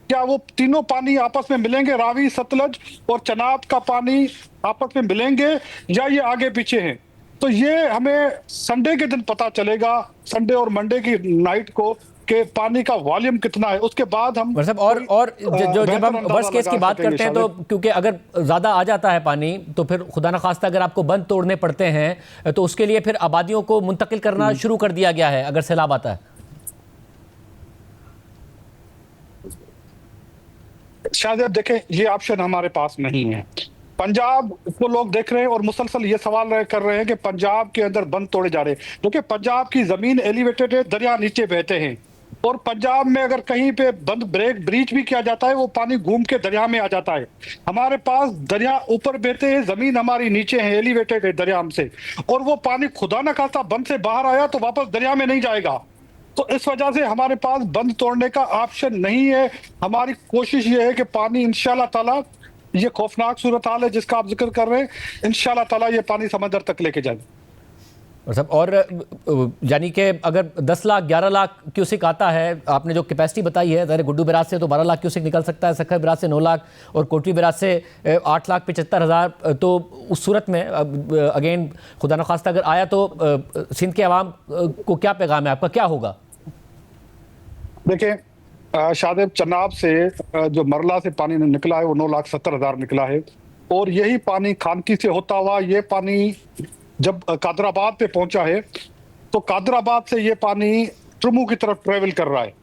Speaker 7: क्या वो तीनों पानी आपस में मिलेंगे, रावी, सतलज और चनाब का पानी आपस में मिलेंगे, या ये आगे पीछे हैं? तो ये हमें संडे के दिन पता चलेगा, संडे और मंडे की नाइट को, कि पानी का वॉल्यूम कितना है। उसके बाद हम
Speaker 1: मतलब और जो जब हम वर्स्ट केस की बात करते हैं, तो क्योंकि अगर ज्यादा आ जाता है पानी, तो फिर खुदा न खास्ता अगर आपको बंद तोड़ने पड़ते हैं, तो उसके लिए फिर आबादियों को मुंतकिल करना शुरू कर दिया गया है अगर सैलाब आता है।
Speaker 7: शायद देखें, ये ऑप्शन हमारे पास नहीं है। पंजाब को लोग देख रहे हैं और मुसलसल ये सवाल कर रहे हैं कि पंजाब के अंदर बंद तोड़े जा रहे हैं, क्योंकि पंजाब की जमीन एलिवेटेड है, दरिया नीचे बहते हैं। और पंजाब में अगर कहीं पे बंद ब्रीच भी किया जाता है, वो पानी घूम के दरिया में आ जाता है। हमारे पास दरिया ऊपर बहते हैं, जमीन हमारी नीचे है, एलिवेटेड है दरिया हमसे, और वो पानी खुदा न खास्ता बंद से बाहर आया तो वापस दरिया में नहीं जाएगा। तो इस वजह से हमारे पास बंद तोड़ने का ऑप्शन नहीं है। हमारी कोशिश ये है कि पानी इंशाल्लाह ताला, ये खौफनाक सूरत हाल है जिसका आप जिक्र कर रहे हैं, इंशाल्लाह ताला ये पानी समंदर तक लेके जाए।
Speaker 1: और यानी कि अगर 10 लाख 11 लाख क्यूसिक आता है, आपने जो कैपेसिटी बताई है, ज़ाहिर गुड्डू बैराज से तो 12 लाख क्यूसिक निकल सकता है, सखर बैराज से 9 लाख और कोटरी बैराज से 8,75,000। तो उस सूरत में अगेन खुदा न खास्ता अगर आया तो सिंध के अवाम को क्या पैगाम है आपका, क्या होगा?
Speaker 7: देखें शादेब, चनाब से जो मरला से पानी निकला है वो 9,70,000 निकला है। और यही पानी खानकी से होता हुआ ये पानी जब कादराबाद पे पहुंचा है, तो कादराबाद से ये पानी ट्रमू की तरफ ट्रेवल कर रहा है।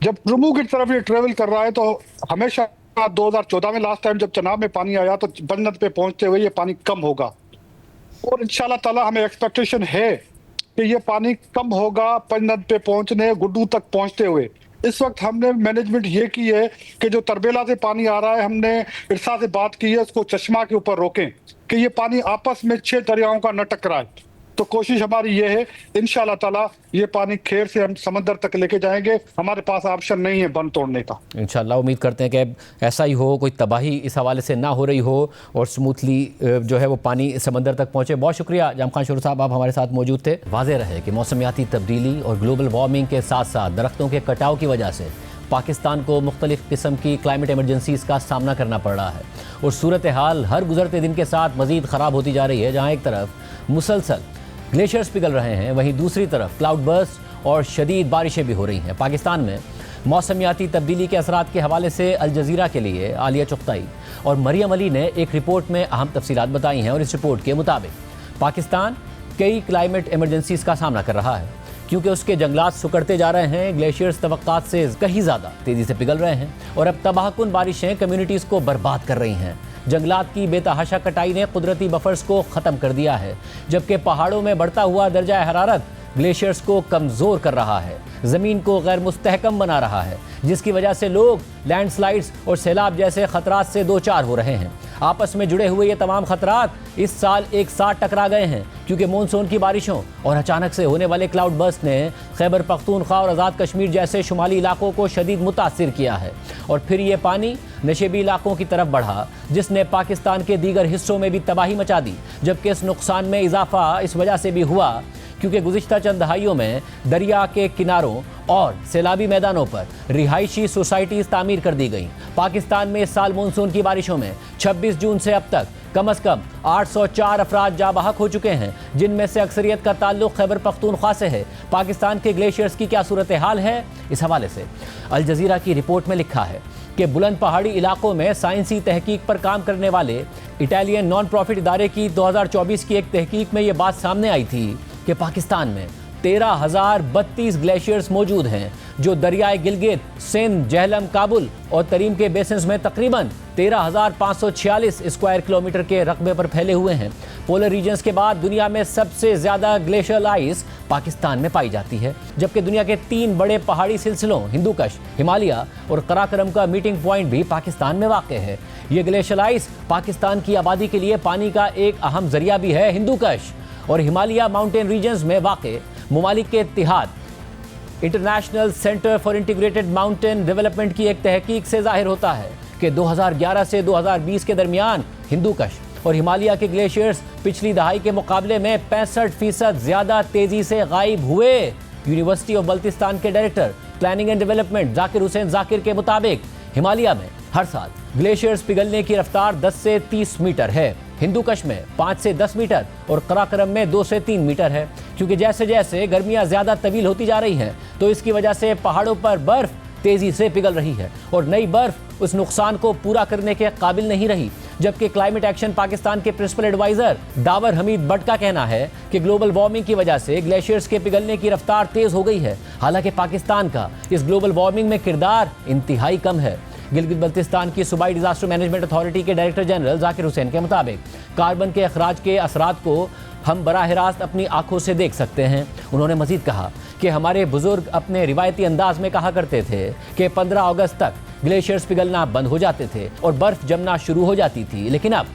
Speaker 7: जब ट्रमू की तरफ ये ट्रेवल कर रहा है, तो हमेशा 2014 में लास्ट टाइम जब चनाब में पानी आया, तो पंजाब पे पहुंचते हुए ये पानी कम होगा। और इंशाल्लाह ताला हमें एक्सपेक्टेशन है कि ये पानी कम होगा पंजाब पे पहुंचने, गुड्डू तक पहुंचते हुए। इस वक्त हमने मैनेजमेंट ये की है कि जो तरबेला से पानी आ रहा है, हमने इरसा से बात की है उसको चश्मा के ऊपर रोकें कि ये पानी आपस में 6 दरियाओं का न टकराए। तो कोशिश हमारी ये है, इंशाल्लाह ताला ये पानी खेर से हम समंदर तक लेके जाएंगे। हमारे पास ऑप्शन नहीं है बंद तोड़ने का।
Speaker 1: इंशाल्लाह उम्मीद करते हैं कि ऐसा ही हो, कोई तबाही इस हवाले से ना हो रही हो और स्मूथली जो है वो पानी समंदर तक पहुँचे। बहुत शुक्रिया जाम खान शुरू साहब, आप हमारे साथ मौजूद थे। वाज़ेह रहे कि मौसमियाती तब्दीली और ग्लोबल वार्मिंग के साथ साथ दरख्तों के कटाव की वजह से पाकिस्तान को मुख्तलिफ किस्म की क्लाइमेट एमरजेंसीज़ का सामना करना पड़ रहा है और सूरत हाल हर गुजरते दिन के साथ मज़ीद ख़राब होती जा रही है। जहाँ एक तरफ मुसलसल ग्लेशियर्स पिघल रहे हैं, वहीं दूसरी तरफ क्लाउड बर्स्ट और शदीद बारिशें भी हो रही हैं। पाकिस्तान में मौसमियाती तब्दीली के असरात के हवाले से अल जज़ीरा के लिए आलिया चुग़ताई और मरियम अली ने एक रिपोर्ट में अहम तफसीलात बताई हैं। और इस रिपोर्ट के मुताबिक पाकिस्तान कई क्लाइमेट एमरजेंसीज़ का सामना कर रहा है क्योंकि उसके जंगलात सुकड़ते जा रहे हैं, ग्लेशियर्स तवक्कात से कहीं ज़्यादा तेज़ी से पिघल रहे हैं और अब तबाहकुन बारिशें कम्यूनिटीज़ को बर्बाद कर रही हैं। जंगलात की बेतहाशा कटाई ने कुदरती बफर्स को ख़त्म कर दिया है, जबकि पहाड़ों में बढ़ता हुआ दर्जा हरारत ग्लेशियर्स को कमज़ोर कर रहा है, ज़मीन को गैर मुस्तहकम बना रहा है, जिसकी वजह से लोग लैंडस्लाइड्स और सैलाब जैसे ख़तरात से दो चार हो रहे हैं। आपस में जुड़े हुए ये तमाम खतरात इस साल एक साथ टकरा गए हैं, क्योंकि मानसून की बारिशों और अचानक से होने वाले क्लाउड बर्स्ट ने खैबर पख्तूनख्वा और आज़ाद कश्मीर जैसे शुमाली इलाकों को शदीद मुतासिर किया है। और फिर ये पानी नशेबी इलाकों की तरफ बढ़ा, जिसने पाकिस्तान के दीगर हिस्सों में भी तबाही मचा दी। जबकि इस नुकसान में इजाफा इस वजह से भी हुआ क्योंकि गुज़िश्ता चंद दहाइयों में दरिया के किनारों और सैलाबी मैदानों पर रिहायशी सोसाइटीज़ तामीर कर दी गई। पाकिस्तान में इस साल मानसून की बारिशों में 26 जून से अब तक कम से कम 804 अफराद जाबाहक हो चुके हैं, जिनमें से अक्सरियत का ताल्लुक खैबर पख्तूनख्वा से है। पाकिस्तान के ग्लेशियर्स की क्या सूरत हाल है, इस हवाले से अल जज़ीरा की रिपोर्ट में लिखा है कि बुलंद पहाड़ी इलाकों में साइंसी तहकीक पर काम करने वाले इटालियन नॉन प्रॉफिट इदारे की 2024 की एक तहकीक में ये बात सामने आई थी कि पाकिस्तान में 13,032 ग्लेशियर्स मौजूद हैं, जो दरियाए गिलगित, सिंध, जहलम, काबुल और तरीम के बेसिन्स में तकरीबन 13,546 स्क्वायर किलोमीटर के रकबे पर फैले हुए हैं। पोलर रीजन्स के बाद दुनिया में सबसे ज़्यादा ग्लेशियल आइस पाकिस्तान में पाई जाती है, जबकि दुनिया के 3 बड़े पहाड़ी सिलसिलों हिंदुकश, हिमालय और कराकरम का मीटिंग पॉइंट भी पाकिस्तान में वाक़ है। ये ग्लेशियल आइस पाकिस्तान की आबादी के लिए पानी का एक अहम जरिया भी है। हिंदुकश और हिमालय माउंटेन रीजन्स में वाक़ मुमालिक के इत्तिहाद international centre for integrated mountain development की एक तहकीक से जाहिर होता है कि 2011 से 2020 के दरमियान हिंदुकश और हिमालय के ग्लेशियर्स पिछली दहाई के मुकाबले में 65% ज़्यादा तेज़ी से गायब हुए। यूनिवर्सिटी ऑफ बल्तिस्तान के director planning and development Zakir Hussain Zakir के मुताबिक हिमालय में हर साल ग्लेशियर्स पिघलने की रफ्तार 10 से 30 मीटर है, हिंदुकश में 5 से 10 मीटर और कराकरम में 2 से 3 मीटर है। क्योंकि जैसे जैसे गर्मियां ज़्यादा तवील होती जा रही हैं, तो इसकी वजह से पहाड़ों पर बर्फ़ तेज़ी से पिघल रही है और नई बर्फ़ उस नुकसान को पूरा करने के काबिल नहीं रही। जबकि क्लाइमेट एक्शन पाकिस्तान के प्रिंसिपल एडवाइज़र दावर हमीद बट का कहना है कि ग्लोबल वार्मिंग की वजह से ग्लेशियर्स के पिघलने की रफ्तार तेज़ हो गई है। हालांकि पाकिस्तान का इस ग्लोबल वार्मिंग में किरदार इंतहाई कम है। गिलगित बल्तिस्तान की सूबाई डिजास्टर मैनेजमेंट अथॉरिटी के डायरेक्टर जनरल जाकिर हुसैन के मुताबिक कार्बन के अखराज के असरात को हम बराह रास्त अपनी आंखों से देख सकते हैं। उन्होंने मजीद कहा कि हमारे बुजुर्ग अपने रिवायती अंदाज में कहा करते थे कि 15 अगस्त तक ग्लेशियर्स पिघलना बंद हो जाते थे और बर्फ़ जमना शुरू हो जाती थी, लेकिन अब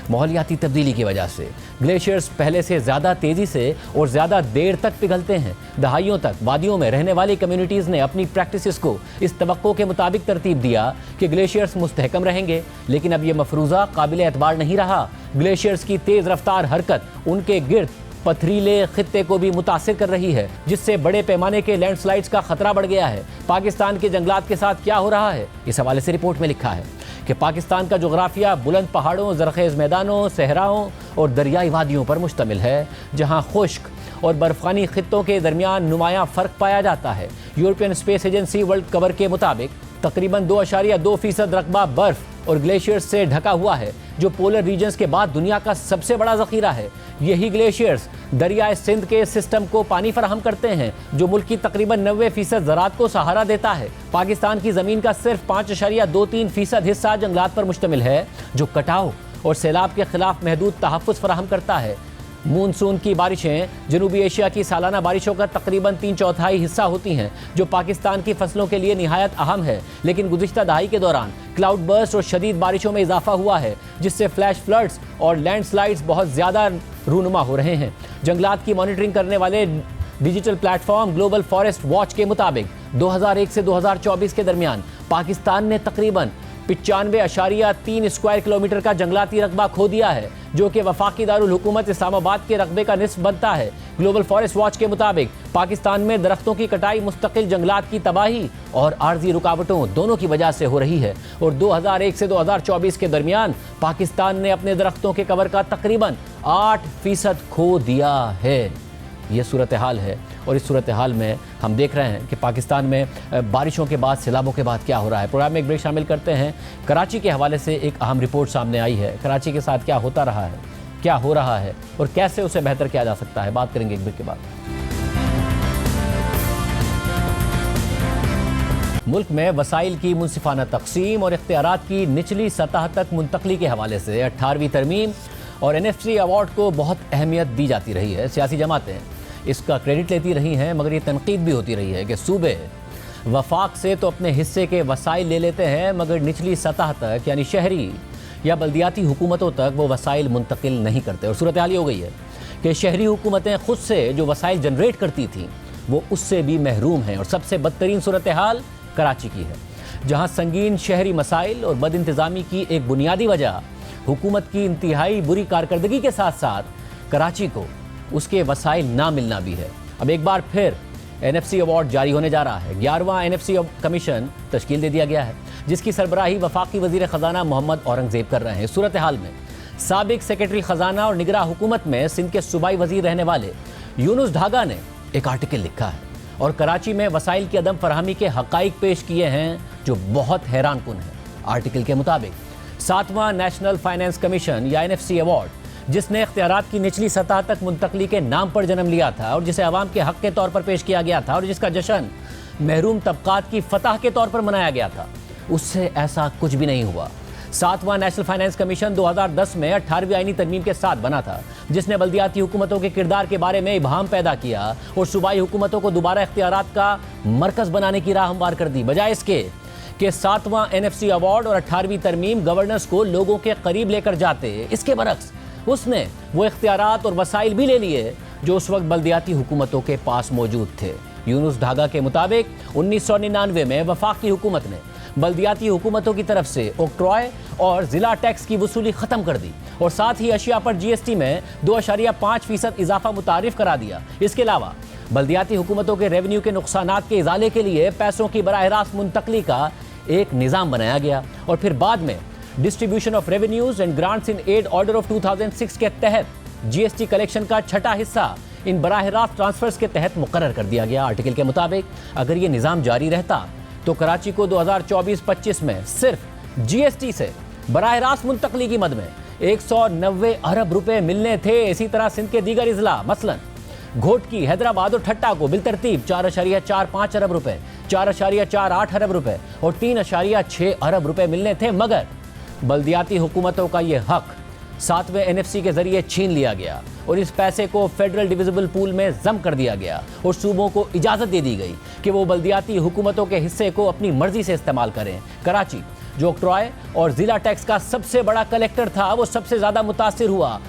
Speaker 1: माहौलियाती तब्दीली की वजह से ग्लेशियर्स पहले से ज़्यादा तेज़ी से और ज़्यादा देर तक पिघलते हैं। दहाइयों तक वादियों में रहने वाली कम्युनिटीज़ ने अपनी प्रैक्टिसेस को इस तवक्को के मुताबिक तरतीब दिया कि ग्लेशियर्स मुस्तहकम रहेंगे, लेकिन अब ये मफरूज़ा काबिल एतबार नहीं रहा। ग्लेशियर्स की तेज़ रफ्तार हरकत उनके गिर्द पथरीले खित्ते को भी मुतासिर कर रही है, जिससे बड़े पैमाने के लैंडस्लाइड्स का खतरा बढ़ गया है। पाकिस्तान के जंगलात के साथ क्या हो रहा है, इस हवाले से रिपोर्ट में लिखा है कि पाकिस्तान का जोग्राफिया बुलंद पहाड़ों, ज़रखेज़ मैदानों, सहराओं और दरियाई वादियों पर मुश्तमिल है, जहां खुश्क और बर्फ़ानी खित्तों के दरमियान नुमायाँ फ़र्क पाया जाता है। European space agency world cover के मुताबिक तकरीबन 2.2% रकबा बर्फ़ और ग्लेशियर्स से ढका हुआ है, जो पोलर रीजन्स के बाद दुनिया का सबसे बड़ा ज़ख़ीरा है। यही ग्लेशियर्स दरियाए सिंध के सिस्टम को पानी फराहम करते हैं, जो मुल्क की तकरीबन 90% ज़राअत को सहारा देता है। पाकिस्तान की ज़मीन का सिर्फ 5.23% हिस्सा जंगलात पर मुश्तमिल है, जो कटाव और सैलाब के खिलाफ महदूद तहफ़्फ़ुज़ फराहम करता है। मानसून की बारिशें जनूबी एशिया की सालाना बारिशों का तकरीबन 3/4 हिस्सा होती हैं, जो पाकिस्तान की फसलों के लिए निहायत अहम है। लेकिन गुज़िश्ता दहाई के दौरान क्लाउड बर्स्ट और शदीद बारिशों में इजाफा हुआ है, जिससे फ्लैश फ्लड्स और लैंडस्लाइड्स बहुत ज़्यादा रूनुमा हो रहे हैं। जंगलात की मॉनिटरिंग करने वाले digital platform global forest watch के मुताबिक 2001 से 2024 के दरमियान पाकिस्तान ने तकरीबन 95.3 स्क्वायर किलोमीटर का जंगलाती रकबा खो दिया है, जो कि वफाकी दारुल हुकूमत इस्लामाबाद के रकबे का निस्फ बनता है। ग्लोबल फॉरेस्ट वॉच के मुताबिक पाकिस्तान में दरख्तों की कटाई मुस्तकिल जंगलात की तबाही और आर्जी रुकावटों दोनों की वजह से हो रही है और 2001 से 2024 के दरमियान पाकिस्तान ने अपने दरख्तों के कवर का तकरीबन 8% खो दिया है। ये सूरत हाल है और इस सूरत हाल में हम देख रहे हैं कि पाकिस्तान में बारिशों के बाद, सैलाबों के बाद क्या हो रहा है। प्रोग्राम में एक ब्रेक शामिल करते हैं। कराची के हवाले से एक अहम रिपोर्ट सामने आई है। कराची के साथ क्या होता रहा है, क्या हो रहा है और कैसे उसे बेहतर किया जा सकता है, बात करेंगे एक ब्रेक के बाद। मुल्क में वसाइल की मुनसिफाना तकसीम और इख्तियारात की निचली सतह तक मुंतकली के हवाले से 18वीं तरमीम और NFC अवार्ड को बहुत अहमियत दी जाती रही है। सियासी जमातें इसका क्रेडिट लेती रही हैं, मगर ये तनकीद भी होती रही है कि सूबे वफाक से तो अपने हिस्से के वसाइल ले लेते हैं, मगर निचली सतह तक यानी शहरी या बल्दियाती हुकूमतों तक वो वसाइल मुंतकिल नहीं करते। और सूरत हाल ये हो गई है कि शहरी हुकूमतें खुद से जो वसाइल जनरेट करती थीं वो उससे भी महरूम हैं। और सबसे बदतरीन सूरत हाल कराची की है, जहाँ संगीन शहरी मसाइल और बदइंतज़ामी की एक बुनियादी वजह हुकूमत की इंतहाई बुरी कारकर्दगी के साथ साथ कराची को उसके वसाइल ना मिलना भी है। अब एक बार फिर NFC अवार्ड जारी होने जा रहा है। 11वां NFC कमीशन तश्कील दे दिया गया है, जिसकी सरबराही वफाकी वज़ीर ख़जाना मोहम्मद औरंगज़ेब कर रहे हैं। सूरत हाल में साबिक सेक्रेटरी ख़जाना और निगरान हुकूमत में सिंध के सूबाई वज़ीर रहने वाले यूनुस ढागा ने एक आर्टिकल लिखा है और कराची में वसाइल की अदम फरहमी के हक़ाइक़ पेश किए हैं जो बहुत हैरान कुन है। आर्टिकल के मुताबिक 7वां नेशनल फाइनेंस कमीशन या NFC अवार्ड, जिसने इख्तियारात की निचली सतह तक मुंतकली के नाम पर जन्म लिया था और जिसे अवाम के हक़ के तौर पर पेश किया गया था और जिसका जश्न महरूम तबकात की फतह के तौर पर मनाया गया था, उससे ऐसा कुछ भी नहीं हुआ। 7वां नेशनल फाइनेंस कमीशन 2010 में 18वीं आईनी तरमीम के साथ बना था, जिसने बल्दियाती हुकूमतों के किरदार के बारे में इबहाम पैदा किया और सूबाई हुकूमतों को दोबारा इख्तियारात का मरकज़ बनाने की राह हमवार कर दी, बजाय इसके कि 7वां NFC अवार्ड और 18वीं तरमीम गवर्नेंस को लोगों के करीब लेकर जाते। इसके बरक्स उसने वो इख्तियारात और वसाइल भी ले लिए जो उस वक्त बल्दियाती हुकूमतों के पास मौजूद थे। यूनुस ढागा के मुताबिक 1999 में वफाकी हुकूमत ने बल्दियाती हुकूमतों की तरफ से ऑक्ट्रॉय और ज़िला टैक्स की वसूली ख़त्म कर दी और साथ ही अशिया पर GST में 2.5% इजाफा मुतारिफ करा दिया। इसके अलावा बल्दियाती हुकूमतों के रेवेन्यू के नुकसानात के इजाले के लिए पैसों की बराह रास्त मुंतकली का एक निज़ाम बनाया गया और फिर बाद में distribution of revenues and grants in aid order of 2006 के तहत GST कलेक्शन का छठा हिस्सा इन बराह रास्त ट्रांसफर्स के तहत मुकर्रर कर दिया गया। आर्टिकल के मुताबिक अगर ये निज़ाम जारी रहता तो कराची को 2024-25 में सिर्फ GST से बराह रास्त मुंतकली की मद में 190 अरब रुपए मिलने थे। इसी तरह सिंध के दीगर इजला मसलन घोटकी, हैदराबाद और ठट्टा को बिलतरतीब 4.45 अरब रुपए, 4.48 अरब रुपए और 3.6 अरब रुपए मिलने थे, मगर बल्दियाती हुकूमतों का ये हक 7वें NFC के जरिए छीन लिया गया और इस पैसे को फेडरल डिविजिबल पूल में जम कर दिया गया और सूबों को इजाज़त दे दी गई कि वो बल्दियाती हुकूमतों के हिस्से को अपनी मर्जी से इस्तेमाल करें। कराची, जो ऑक्ट्रॉय और ज़िला टैक्स का सबसे बड़ा कलेक्टर था, वो सबसे ज़्यादा मुतासिर हुआ।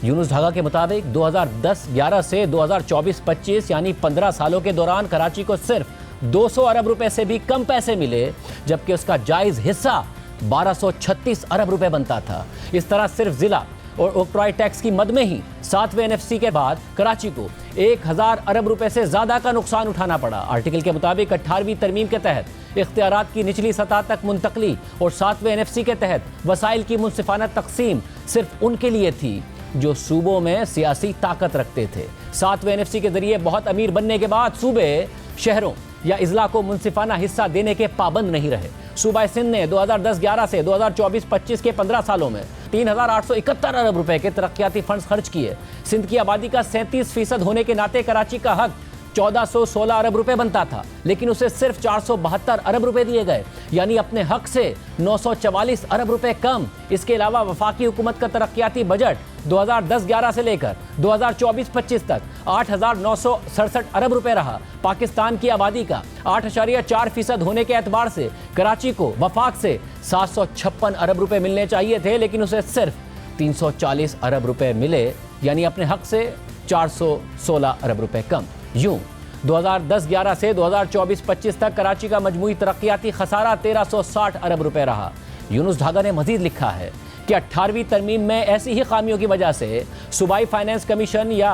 Speaker 1: यूनुस ढागा के मुताबिक 2010-11 से 2024-25 यानी 15 सालों के दौरान कराची को सिर्फ 200 अरब रुपए से भी कम पैसे मिले, जबकि उसका जायज़ हिस्सा 1236 अरब रुपए बनता था। इस तरह सिर्फ ज़िला और ऑक्ट्रॉय टैक्स की मद में ही 7वें NFC के बाद कराची को 1000 अरब रुपए से ज़्यादा का नुकसान उठाना पड़ा। आर्टिकल के मुताबिक 18वीं तरमीम के तहत इख्तियारात की निचली सतह तक मुंतकली और 7वें NFC के तहत वसाइल की मुनसिफाना तकसीम सिर्फ उनके लिए थी जो सूबों में सियासी ताकत रखते थे। 7वें NFC के जरिए बहुत अमीर बनने के बाद सूबे शहरों या इजला को मुनसिफाना हिस्सा देने के पाबंद नहीं रहे। सूबा सिंध ने 2010-11 से 2024-25 के 15 सालों में 3,871 अरब रुपए के तरक्याती फंड्स खर्च किए। सिंध की आबादी का 37% होने के नाते कराची का हक 1416 अरब रुपए बनता था, लेकिन उसे सिर्फ 472 अरब रुपए दिए गए, यानी अपने हक से 944 अरब रुपए कम। इसके अलावा वफाकी हुकूमत का तरक्याती बजट 2010-11 से लेकर 2024-25 तक 8,967 अरब रुपए रहा। पाकिस्तान की आबादी का 8.4% होने के एतबार से कराची को वफाक से 756 अरब रुपए मिलने चाहिए थे, लेकिन उसे सिर्फ 340 अरब रुपए मिले, यानी अपने हक से 416 अरब रुपए कम। यूं 2010-11 से 2024-25 तक कराची का मजमूई तरक्याती खसारा 1360 अरब रुपए रहा। यूनुस ढागा ने मजीद लिखा है कि 18वीं तरमीम में ऐसी ही खामियों की वजह से सूबाई फाइनेंस कमीशन या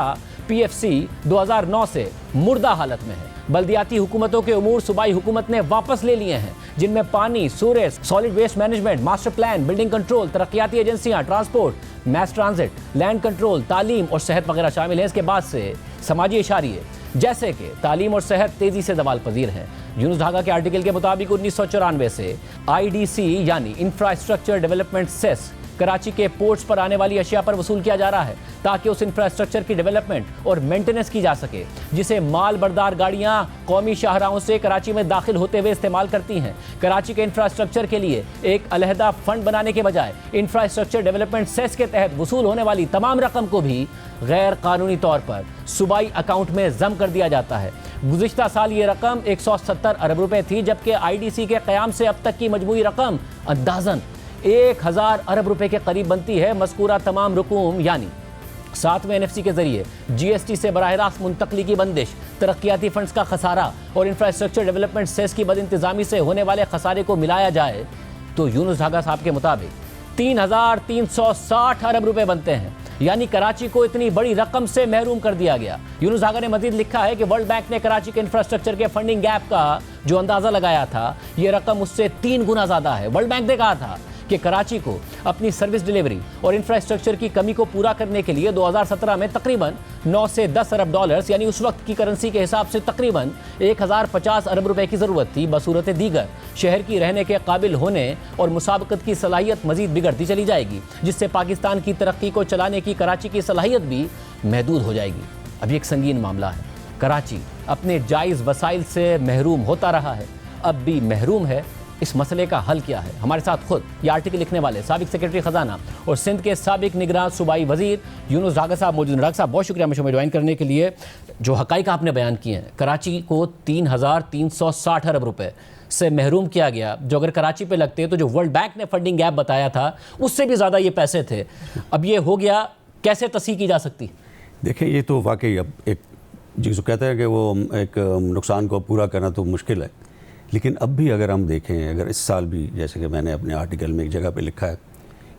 Speaker 1: PFC 2009 से मुर्दा हालत में है। बल्दियाती हुकूमतों के उमूर सूबाई हुकूमत ने वापस ले लिए हैं, जिनमें पानी, sewerage, solid waste management, master plan, building control, तरक्याती एजेंसियां, transport, mass transit, land control, तालीम और सेहत वगैरह शामिल हैं। इसके बाद से समाजी इशारिये जैसे कि तालीम और सेहत तेजी से दवाल पजीर हैं। यूनुस ढागा के आर्टिकल के मुताबिक 1994 से IDC यानी इंफ्रास्ट्रक्चर डेवलपमेंट सेस कराची के पोर्ट्स पर आने वाली अशिया पर वसूल किया जा रहा है, ताकि उस इंफ्रास्ट्रक्चर की डेवलपमेंट और मेंटेनेंस की जा सके जिसे माल बरदार गाड़ियां कौमी शाहराहों से कराची में दाखिल होते हुए इस्तेमाल करती हैं। कराची के इंफ्रास्ट्रक्चर के लिए एक अलहदा फंड बनाने के बजाय इंफ्रास्ट्रक्चर डेवलपमेंट सेस के तहत वसूल होने वाली तमाम रकम को भी गैर कानूनी तौर पर सूबाई अकाउंट में जम कर दिया जाता है। गुज़िश्ता साल ये रकम 170 अरब रुपए थी, जबकि IDC के क़याम से अब तक की मजमूई रकम अंदाज़न 1000 अरब रुपए के करीब बनती है। मज़कूरा तमाम रुकूम यानी 7वें NFC के जरिए GST से बराह रास्त मुंतकली की बंदिश, तरक्याती फंड्स का खसारा और इंफ्रास्ट्रक्चर डेवलपमेंट सेस की बदइंतजामी से होने वाले खसारे को मिलाया जाए तो यूनुस ढागा साहब के मुताबिक 3360 अरब रुपए बनते हैं। यानी कराची को इतनी बड़ी रकम से महरूम कर दिया गया। यूनुस ढागा ने मजीद लिखा है कि वर्ल्ड बैंक ने कराची के इंफ्रास्ट्रक्चर के फंडिंग गैप का जो अंदाजा लगाया था, यह रकम उससे 3 गुना ज्यादा है। वर्ल्ड बैंक ने कहा था कि कराची को अपनी सर्विस डिलीवरी और इंफ्रास्ट्रक्चर की कमी को पूरा करने के लिए 2017 में तकरीबन 9 से 10 अरब डॉलर्स यानी उस वक्त की करेंसी के हिसाब से तकरीबन 1050 अरब रुपए की ज़रूरत थी। बसूरत दीगर शहर की रहने के काबिल होने और मुसाबकत की सलाहियत मजीद बिगड़ती चली जाएगी, जिससे पाकिस्तान की तरक्की को चलाने की कराची की सलाहियत भी महदूद हो जाएगी। अब एक संगीन मामला है। कराची अपने जायज़ वसाइल से महरूम होता रहा है, अब भी महरूम है। इस मसले का हल क्या है? हमारे साथ खुद ये आर्टिकल लिखने वाले साबिक सेक्रेटरी ख़जाना और सिंध के साबिक निगरान सूबाई वजीर यूनुस ढागा साहब मौजूद हैं। ढागा साहब, बहुत शुक्रिया मुझे ज्वाइन करने के लिए। जो हक़ाइक़ आपने बयान किए हैं, कराची को 3360 अरब रुपए से महरूम किया गया, जो अगर कराची पे लगते तो जो वर्ल्ड बैंक ने फंडिंग गैप बताया था उससे भी ज़्यादा ये पैसे थे। अब ये हो गया, कैसे तस्हीह की जा सकती?
Speaker 8: देखिए, ये तो वाकई अब एक जिसको कहते हैं कि वो एक नुकसान को पूरा करना तो मुश्किल है, लेकिन अब भी अगर हम देखें, अगर इस साल भी, जैसे कि मैंने अपने आर्टिकल में एक जगह पे लिखा है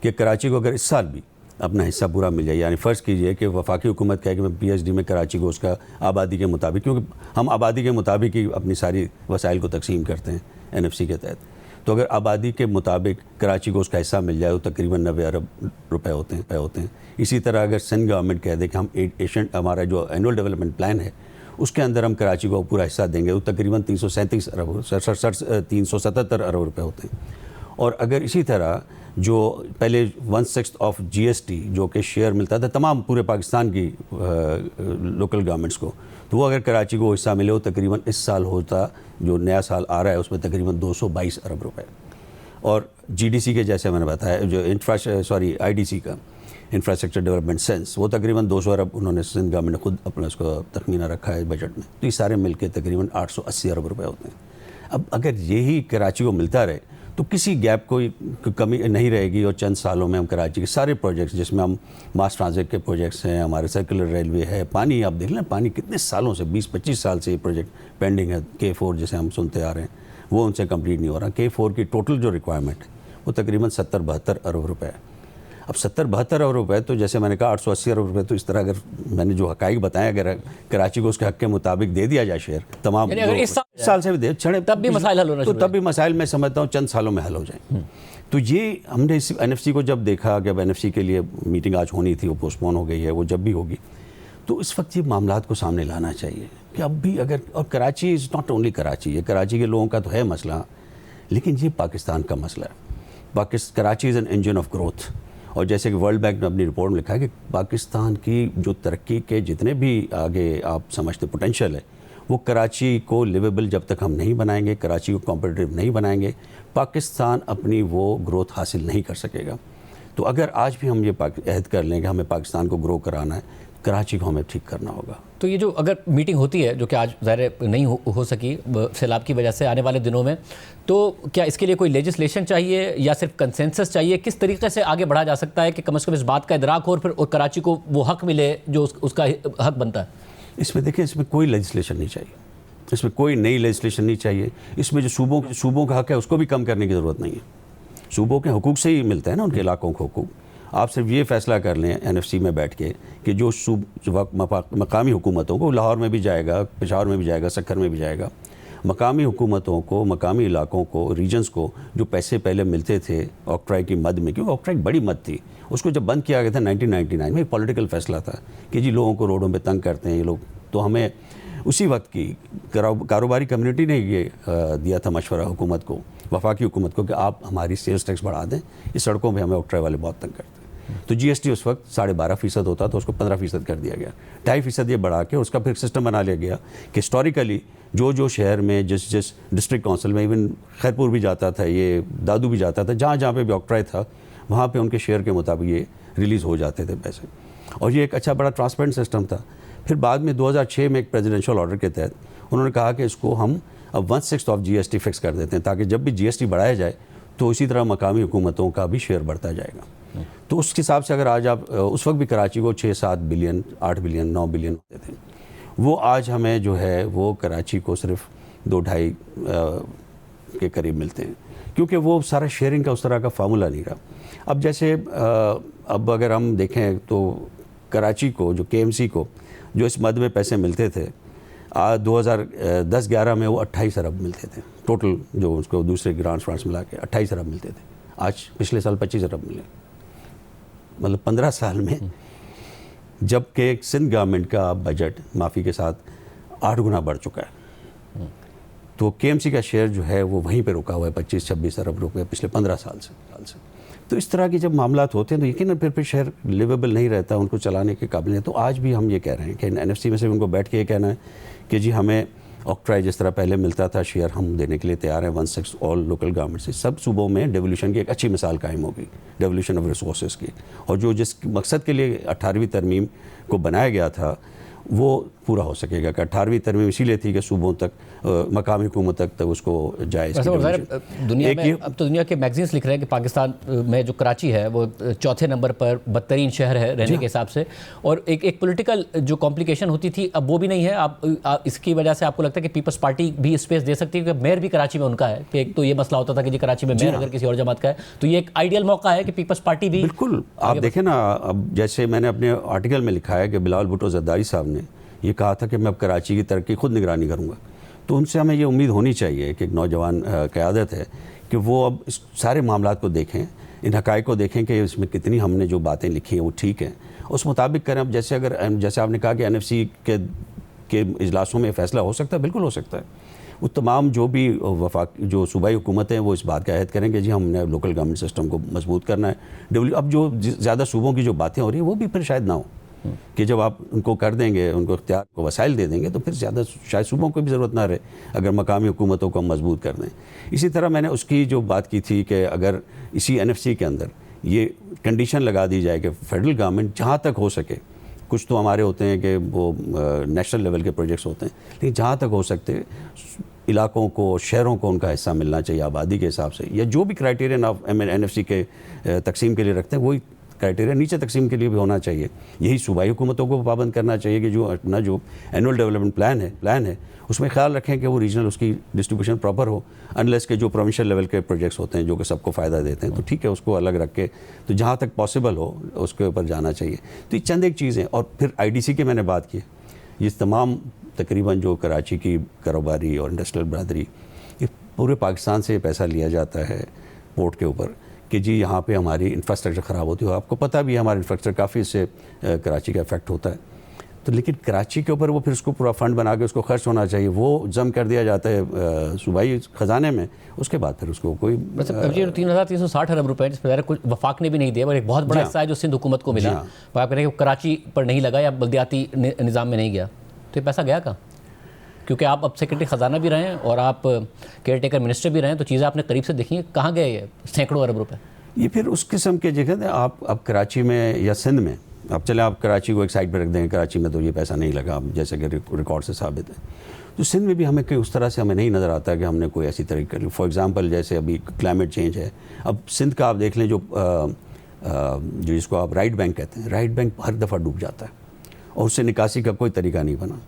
Speaker 8: कि कराची को अगर इस साल भी अपना हिस्सा पूरा मिल जाए, यानी फ़र्ज़ कीजिए कि वफाकी हुकूमत कहे कि मैं PhD में कराची को उसका आबादी के मुताबिक, क्योंकि हम आबादी के मुताबिक ही अपनी सारी वसाइल को तकसीम करते हैं NFC के तहत, तो अगर आबादी के मुताबिक कराची को उसका हिस्सा मिल जाए तो तकरीबन 90 अरब रुपए होते हैं। इसी तरह अगर सिंध गवर्नमेंट कह दे कि हम एशियन, हमारा जो एनुअल डेवलपमेंट प्लान है उसके अंदर हम कराची को पूरा हिस्सा देंगे, तो तकरीबन 377 अरब रुपए होते हैं। और अगर इसी तरह जो पहले 1/6 ऑफ GST जो कि शेयर मिलता था तमाम पूरे पाकिस्तान की लोकल गवर्नमेंट्स को, तो वो अगर कराची को हिस्सा मिले, वो तकरीबन इस साल होता, जो नया साल आ रहा है उसमें तकरीबन 222 अरब रुपए। और GDC के जैसे मैंने बताया, जो IDC का इंफ्रास्ट्रक्चर डेवलपमेंट सेंस, वो तकरीबन 200 अरब उन्होंने सिंध गवर्नमेंट ने खुद अपना उसको तखमीना रखा है बजट में, तो ये सारे मिलके तकरीबन 880 अरब रुपए होते हैं। अब अगर यही कराची को मिलता रहे तो किसी गैप को कमी नहीं रहेगी, और चंद सालों में हम कराची के सारे प्रोजेक्ट्स, जिसमें हम मास ट्रांजिट के प्रोजेक्ट्स हैं, हमारे सर्कुलर रेलवे है, पानी आप देख लें, पानी कितने सालों से 20-25 साल से ये प्रोजेक्ट पेंडिंग है। K4 जैसे हम सुनते आ रहे हैं, वो उनसे कंप्लीट नहीं हो रहा। K4 की टोटल जो रिक्वायरमेंट है वो तकरीबन 70-72 अरब रुपए है। अब 70-72 अरब रुपए, तो जैसे मैंने कहा 880 अरब रुपए, तो इस तरह अगर मैंने जो हक़ाइक़ बताया, अगर कराची को उसके हक़ के मुताबिक दे दिया जाए शेयर तमाम,
Speaker 1: इस
Speaker 8: साल से भी दे छड़े,
Speaker 1: तब भी मसाइल हल होना,
Speaker 8: तो तब भी मसाइल मैं समझता हूँ चंद सालों में हल हो जाए। तो ये हमने इस NFC को जब देखा कि अब NFC के लिए मीटिंग आज होनी थी, वो पोस्टपोन हो गई है, वो जब भी होगी, तो इस वक्त ये मामलात को सामने लाना चाहिए कि अब भी अगर, और Karachi is not only Karachi, ये कराची के लोगों का तो है मसला, लेकिन ये पाकिस्तान का मसला है। Karachi is an engine of growth, और जैसे कि वर्ल्ड बैंक ने अपनी रिपोर्ट में लिखा है कि पाकिस्तान की जो तरक्की के जितने भी आगे आप समझते पोटेंशियल है, वो कराची को लिवेबल जब तक हम नहीं बनाएंगे, कराची को कॉम्पिटिटिव नहीं बनाएंगे, पाकिस्तान अपनी वो ग्रोथ हासिल नहीं कर सकेगा। तो अगर आज भी हम ये अहद कर लें कि हमें पाकिस्तान को ग्रो कराना है, कराची को हमें ठीक करना होगा।
Speaker 1: तो ये जो अगर मीटिंग होती है, जो कि आज ज़ाहिर नहीं हो सकी सैलाब की वजह से, आने वाले दिनों में, तो क्या इसके लिए कोई लेजिस्लेशन चाहिए या सिर्फ कंसेंसस चाहिए? किस तरीके से आगे बढ़ा जा सकता है कि कम से कम इस बात का इदराक हो और फिर कराची को वो हक़ मिले जो उसका हक़ बनता है?
Speaker 8: इसमें देखिए, इसमें कोई लेजिस्लेशन नहीं चाहिए, इसमें कोई नई लेजिस्लेशन नहीं चाहिए। इसमें जो सूबों का हक़ है उसको भी कम करने की ज़रूरत नहीं है। सूबों के हुकूक से ही मिलता है ना उनके इलाकों को हुकूक। आप सिर्फ ये फ़ैसला कर लें NFC में बैठ के कि जो मकामी हुकूमतों को, लाहौर में भी जाएगा, पेशावर में भी जाएगा, सक्खर में भी जाएगा, मकामी हुकूमतों को, मकामी इलाकों को, रीजन्स को जो पैसे पहले मिलते थे ऑक्ट्राई की मद में, क्योंकि ऑक्ट्राई बड़ी मद थी, उसको जब बंद किया गया था 1999 में, एक पॉलिटिकल फ़ैसला था कि जी लोगों को रोडों पे तंग करते हैं ये लोग, तो हमें उसी वक्त की कारोबारी कम्युनिटी ने ये दिया था मशवरा हुकूमत को, वफाकी हुकूमत को, कि आप हमारी सेल्स टैक्स बढ़ा दें, इस सड़कों पे हमें ऑक्ट्राई वाले बहुत तंग करते हैं। तो GST उस वक्त 12.5% होता, तो उसको 15% कर दिया गया, 2.5% ये बढ़ा के उसका फिर सिस्टम बना लिया गया कि हिस्टोरिकली जो शहर में जिस डिस्ट्रिक्ट काउंसिल में, इवन खैरपुर भी जाता था, ये दादू भी जाता था, जहाँ पे भी ऑक्ट्राई था, वहाँ पे उनके शेयर के मुताबिक ये रिलीज़ हो जाते थे पैसे, और ये एक अच्छा बड़ा ट्रांसपेरेंट सिस्टम था। फिर बाद में 2006 में एक प्रेसिडेंशियल ऑर्डर के तहत उन्होंने कहा कि इसको हम अब 1/6 ऑफ GST फिक्स कर देते हैं, ताकि जब भी GST बढ़ाया जाए तो इसी तरह मकामी हुकूमतों का भी शेयर बढ़ता जाएगा। तो उस हिसाब से अगर आज आप उस वक्त भी कराची को 6-7 बिलियन, 8 बिलियन, 9 बिलियन होते थे, वो आज हमें जो है वो कराची को सिर्फ 2-2.5 के करीब मिलते हैं, क्योंकि वो सारा शेयरिंग का उस तरह का फार्मूला नहीं रहा। अब जैसे अब अगर हम देखें तो कराची को, जो KMC को जो इस मद में पैसे मिलते थे 2010-11 में वो 28 अरब मिलते थे टोटल, जो उसको दूसरे ग्रांट्स फ्रांट्स मिला के 28 अरब मिलते थे। आज पिछले साल 25 अरब मिले, मतलब 15 साल में, जबकि सिंध गवर्नमेंट का बजट माफ़ी के साथ 8 गुना बढ़ चुका है। तो KMC का शेयर जो है वो वहीं पे रुका हुआ है 25-26 अरब रुपये पिछले 15 साल से। तो इस तरह के जब मामलात होते हैं तो यकीनन फिर शेयर लिवेबल नहीं रहता, उनको चलाने के काबिल नहीं। तो आज भी हम ये कह रहे हैं कि NFC में से उनको बैठ के ये कहना है कि जी हमें ऑक्ट्राई जिस तरह पहले मिलता था शेयर, हम देने के लिए तैयार हैं 1/6 ऑल लोकल गवर्नमेंट से। सब सूबों में डेवोल्यूशन की एक अच्छी मिसाल कायम होगी, डेवोल्यूशन ऑफ रिसोर्सेज की, और जो जिस मकसद के लिए 18वीं तरमीम को बनाया गया था वो पूरा हो सकेगा। कि 18वीं तरमीम इसीलिए थी कि सूबों तक, मकामी हुकूमत तक उसको जाए।
Speaker 1: दुनिया में अब तो दुनिया के मैगजीन्स लिख रहे हैं कि पाकिस्तान में जो कराची है वो 4थे नंबर पर बदतरीन शहर है रहने के हिसाब से, और एक पॉलिटिकल जो कॉम्प्लिकेशन होती थी अब वो भी नहीं है। आप इसकी वजह से आपको लगता है कि पीपल्स पार्टी भी स्पेस दे सकती है, क्योंकि मेयर भी कराची में उनका है। एक तो ये मसला होता था कि जी कराची में मेयर अगर किसी और जमात का है तो ये एक आइडियल मौका है कि पीपल्स पार्टी भी।
Speaker 8: बिल्कुल, आप देखें ना, अब जैसे मैंने अपने आर्टिकल में लिखा है कि बिलावल भुट्टो जरदारी साहब ने ये कहा था कि मैं अब कराची की तरक्की खुद निगरानी करूँगा। तो उनसे हमें ये उम्मीद होनी चाहिए कि एक नौजवान क़यादत है कि वो अब इस सारे मामलात को देखें, इन हक़ाइक़ को देखें कि इसमें कितनी हमने जो बातें लिखी हैं वो ठीक हैं, उस मुताबिक करें। अब जैसे आपने कहा कि NFC के इजलासों में फ़ैसला हो सकता है, बिल्कुल हो सकता है। वो तमाम जो भी जो सूबाई हुकूमतें हैं वो इस बात का अहद करें कि जी हमने लोकल गवर्नमेंट सिस्टम को मजबूत करना है। अब जो ज़्यादा सूबों की जो बातें हो रही हैं वो भी फिर शायद ना हो, कि जब आप उनको कर देंगे, उनको इख्तियार को वसाइल दे देंगे, तो फिर ज़्यादा शायद सूबों को भी ज़रूरत ना रहे अगर मकामी हुकूमतों को मजबूत कर दें। इसी तरह मैंने उसकी जो बात की थी कि अगर इसी NFC के अंदर ये कंडीशन लगा दी जाए कि फेडरल गवर्नमेंट जहाँ तक हो सके, कुछ तो हमारे होते हैं कि वो नेशनल लेवल के प्रोजेक्ट्स होते हैं, लेकिन जहाँ तक हो सकते इलाकों को, शहरों को उनका हिस्सा मिलना चाहिए आबादी के हिसाब से, या जो भी क्राइटेरियन आप NFC के तकसीम के लिए रखते हैं वही क्राइटेरिया नीचे तकसीम के लिए भी होना चाहिए। यही सूबाई हुकूमतों को पाबंद करना चाहिए कि जो अपना जो एनुअल डेवलपमेंट प्लान है उसमें ख्याल रखें कि वो रीजनल उसकी डिस्ट्रीब्यूशन प्रॉपर हो, अनलेस के जो प्रोविंशियल लेवल के प्रोजेक्ट्स होते हैं जो कि सबको फ़ायदा देते हैं तो ठीक है, उसको अलग रख के तो जहाँ तक पॉसिबल हो उसके ऊपर जाना चाहिए। तो ये चंद एक चीज़ें। और फिर IDC की मैंने बात की, ये तमाम तकरीबन जो कराची की कारोबारी और इंडस्ट्रियल बरादरी, ये पूरे पाकिस्तान से पैसा लिया जाता है पोर्ट के ऊपर कि जी यहाँ पे हमारी इंफ्रास्ट्रक्चर ख़राब होती है। आपको पता भी है हमारा इंफ्रास्ट्रक्चर काफ़ी इससे कराची का इफेक्ट होता है। तो लेकिन कराची के ऊपर वो फिर उसको पूरा फंड बना के उसको खर्च होना चाहिए, वो जम कर दिया जाता है सूबाई ख़जाने में, उसके बाद फिर उसको कोई
Speaker 1: 3,360 अरब रुपए जिस पर कुछ वफाक ने भी नहीं दिया, और एक बहुत बड़ा हिस्सा है जो सिंध हुकूमत को मिला, पर आप कह रहे हैं कि कराची पर नहीं लगा या बल्दियाती निज़ाम में नहीं गया, तो ये पैसा गया कहाँ? क्योंकि आप अब सेक्रेटरी ख़जाना भी रहे हैं और आप केयर टेकर मिनिस्टर भी रहे हैं, तो चीज़ें आपने करीब से देखी हैं, कहाँ गए ये सैकड़ों अरब रुपए?
Speaker 8: ये फिर उस किस्म के जगह आप अब कराची में या सिंध में, अब चले आप कराची को एक साइड पर रख देंगे, कराची में तो ये पैसा नहीं लगा, अब जैसे कि रिकॉर्ड से साबित है। तो सिंध में भी हमें कोई उस तरह से हमें नहीं नज़र आता कि हमने कोई ऐसी तरीके कर ली। फॉर एग्ज़ाम्पल जैसे अभी क्लाइमेट चेंज है, अब सिंध का आप देख लें जो जिसको आप राइट बैंक कहते हैं, राइट बैंक हर दफ़ा डूब जाता है और उससे निकासी का कोई तरीका नहीं बना।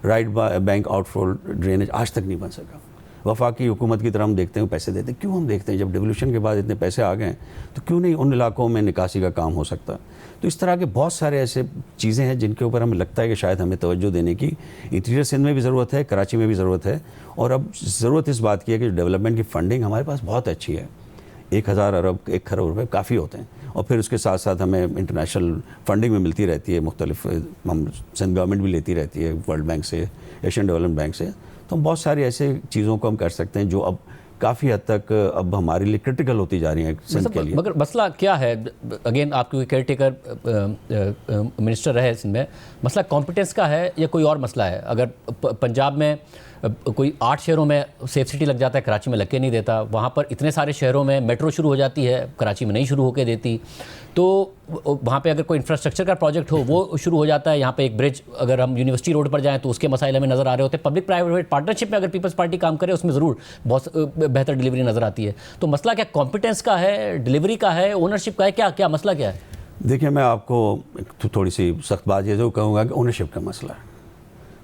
Speaker 8: राइट बैंक आउटफ्लो ड्रेनेज आज तक नहीं बन सका। वफाकी हुकूमत की तरह हम देखते हैं पैसे देते हैं, क्यों हम देखते हैं जब डिवोल्यूशन के बाद इतने पैसे आ गए तो क्यों नहीं उन इलाकों में निकासी का काम हो सकता। तो इस तरह के बहुत सारे ऐसे चीज़ें हैं जिनके ऊपर हमें लगता है कि शायद हमें तवज्जो देने की इंटीरियर सिंध में भी ज़रूरत है, कराची में भी ज़रूरत है। और अब ज़रूरत इस बात की है कि डेवलपमेंट की फ़ंडिंग हमारे पास बहुत अच्छी है, 1,000 अरब 1 खरब रुपये काफ़ी होते हैं, और फिर उसके साथ साथ हमें इंटरनेशनल फंडिंग भी मिलती रहती है, मुख्तलिफ हम सिंध गवर्नमेंट भी लेती रहती है वर्ल्ड बैंक से, एशियन डेवलपमेंट बैंक से। तो हम बहुत सारी ऐसे चीज़ों को हम कर सकते हैं जो अब काफ़ी हद तक अब हमारे लिए क्रिटिकल होती जा रही हैं सिंध के लिए।
Speaker 1: मगर मसला क्या है, अगेन आप क्योंकि केयर टेकर मिनिस्टर रहे सिंध में, मसला कॉम्पिटेंस का है या कोई और मसला है? अगर पंजाब में कोई 8 शहरों में सेफ सिटी लग जाता है, कराची में लग के नहीं देता। वहाँ पर इतने सारे शहरों में मेट्रो शुरू हो जाती है, कराची में नहीं शुरू होके देती। तो वहाँ पे अगर कोई इंफ्रास्ट्रक्चर का प्रोजेक्ट हो वो शुरू हो जाता है। यहाँ पे एक ब्रिज, अगर हम यूनिवर्सिटी रोड पर जाएँ तो उसके मसाइल हमें नज़र आ रहे होते हैं। पब्लिक प्राइवेट पार्टनरशिप में अगर पीपल्स पार्टी काम करे उसमें ज़रूर बहुत बेहतर डिलीवरी नज़र आती है। तो मसला क्या कॉम्पिटेंस का है, डिलीवरी का है, ओनरशिप का है, क्या मसला क्या है?
Speaker 8: देखिए, मैं आपको थोड़ी सी सख्त बात ये तो कहूँगा कि ओनरशिप का मसला है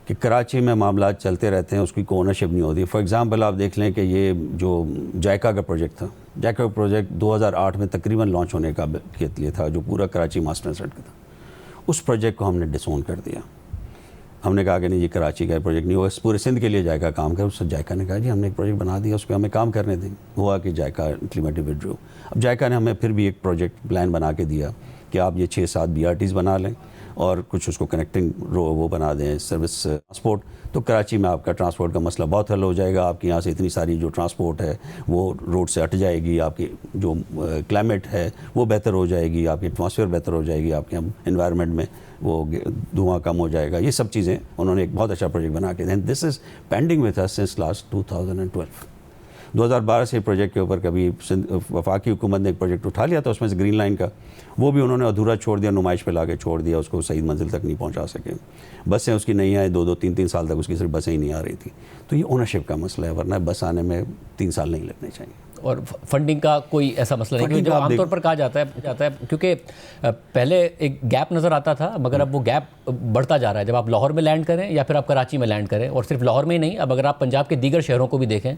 Speaker 8: कि कराची में मामला चलते रहते हैं, उसकी कोई ओनरशिप नहीं होती। फॉर एग्जांपल आप देख लें कि ये जो जायका का प्रोजेक्ट था, जायका का प्रोजेक्ट 2008 में तकरीबन लॉन्च होने का लिए था, जो पूरा कराची मास्टर सेट का था। उस प्रोजेक्ट को हमने डिसोन कर दिया। हमने कहा कि नहीं, ये कराची का प्रोजेक्ट नहीं होगा, पूरे सिंध के लिए जायका काम करे। उससे जायका ने कहा जी हमने एक प्रोजेक्ट बना दिया, उस पर हमें काम करने दें। हुआ कि जायका अल्टीमेटली विड्रॉ। अब जायका ने हमें फिर भी एक प्रोजेक्ट प्लान बना के दिया कि आप ये 6-7 BRTs बना लें और कुछ उसको कनेक्टिंग वो बना दें, सर्विस ट्रांसपोर्ट। तो कराची में आपका ट्रांसपोर्ट का मसला बहुत हल हो जाएगा। आपके यहाँ से इतनी सारी जो ट्रांसपोर्ट है वो रोड से हट जाएगी, आपकी जो क्लाइमेट है वो बेहतर हो जाएगी, आपकी एटमॉस्फेयर बेहतर हो जाएगी, आपके एनवायरनमेंट में वो धुआं कम हो जाएगा। ये सब चीज़ें उन्होंने एक बहुत अच्छा प्रोजेक्ट बना के दें। This is pending with us since last 2012। 2012 से प्रोजेक्ट के ऊपर कभी वफाकी हुकूमत ने एक प्रोजेक्ट उठा लिया था, उसमें से ग्रीन लाइन का, वो भी उन्होंने अधूरा छोड़ दिया, नुमाइश पे लाके छोड़ दिया, उसको सही मंजिल तक नहीं पहुंचा सके। बसें उसकी नहीं आई, 2-2, 3-3 साल तक उसकी सिर्फ बसें ही नहीं आ रही थी। तो ये ओनरशिप का मसला है, वरना बस आने में 3 साल नहीं लगने चाहिए।
Speaker 1: और फंडिंग का कोई ऐसा मसला नहीं, क्योंकि जो आमतौर पर कहा जाता है क्योंकि पहले एक गैप नज़र आता था, मगर अब वो गैप बढ़ता जा रहा है। जब आप लाहौर में लैंड करें या फिर आप कराची में लैंड करें, और सिर्फ लाहौर में ही नहीं, अब अगर आप पंजाब के दीगर शहरों को भी देखें,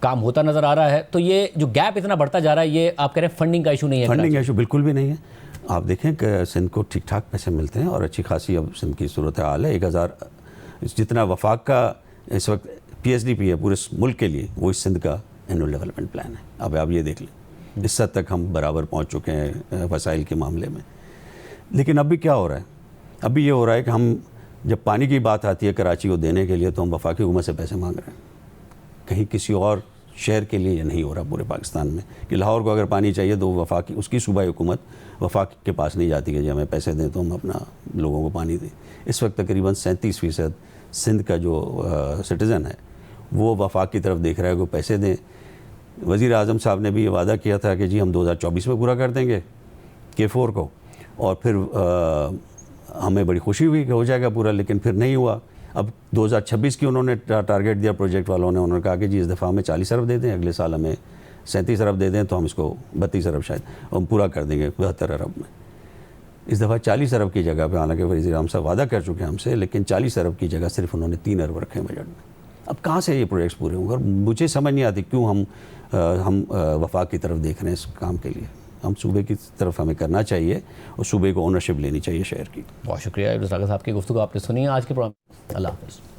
Speaker 1: काम होता नज़र आ रहा है। तो ये जो गैप इतना बढ़ता जा रहा है, ये आप कह रहे हैं फंडिंग का इशू नहीं है?
Speaker 8: फंडिंग का इशू बिल्कुल भी नहीं है। आप देखें कि सिंध को ठीक ठाक पैसे मिलते हैं और अच्छी खासी अब सिंध की सूरत हाल है। 1000 जितना वफाक का इस वक्त PSDP है पूरे मुल्क के लिए, वो इस सिंध का एनुअल डेवलपमेंट प्लान है। अब आप ये देख लें, इस हद तक हम बराबर पहुंच चुके हैं वसाइल के मामले में। लेकिन अभी क्या हो रहा है? अभी ये हो रहा है कि हम जब पानी की बात आती है कराची को देने के लिए, तो हम वफाकी हुकूमत से पैसे मांग रहे हैं। कहीं किसी और शहर के लिए ये नहीं हो रहा पूरे पाकिस्तान में कि लाहौर को अगर पानी चाहिए तो वफाकी उसकी सूबाई हुकूमत वफाक के पास नहीं जाती कि जी हमें पैसे दें तो हम अपना लोगों को पानी दें। इस वक्त तकरीबन 37% सिंध का जो सिटीज़न है वो वफाक की तरफ देख रहा है कि पैसे दें। वज़ीर आज़म साहब ने भी ये वादा किया था कि जी हम 2024 में पूरा कर देंगे K4 को, और फिर हमें बड़ी खुशी हुई कि हो जाएगा पूरा, लेकिन फिर नहीं हुआ। अब 2026 की उन्होंने टारगेट दिया प्रोजेक्ट वालों ने। उन्होंने कहा कि जी इस दफ़ा हमें 40 अरब दे दें, अगले साल हमें 37 अरब दे दें, तो हम इसको 32 अरब शायद हम पूरा कर देंगे 72 अरब में। इस दफ़ा 40 अरब की जगह पे, हालांकि वज़ीर आज़म साहब वादा कर चुके हैं हमसे, लेकिन 40 अरब की जगह सिर्फ उन्होंने 3 अरब रखे हैं बजट में। अब कहाँ से ये प्रोजेक्ट्स पूरे होंगे? और मुझे समझ नहीं आती क्यों हम वफाक की तरफ देख रहे हैं इस काम के लिए। हम सूबे की तरफ हमें करना चाहिए और सूबे को ओनरशिप लेनी चाहिए शहर की।
Speaker 1: बहुत शुक्रिया इब्राहिम साहब की गुफ्तगू आपने सुनी आज के प्रोग्राम। अल्लाह हाफ़िज़।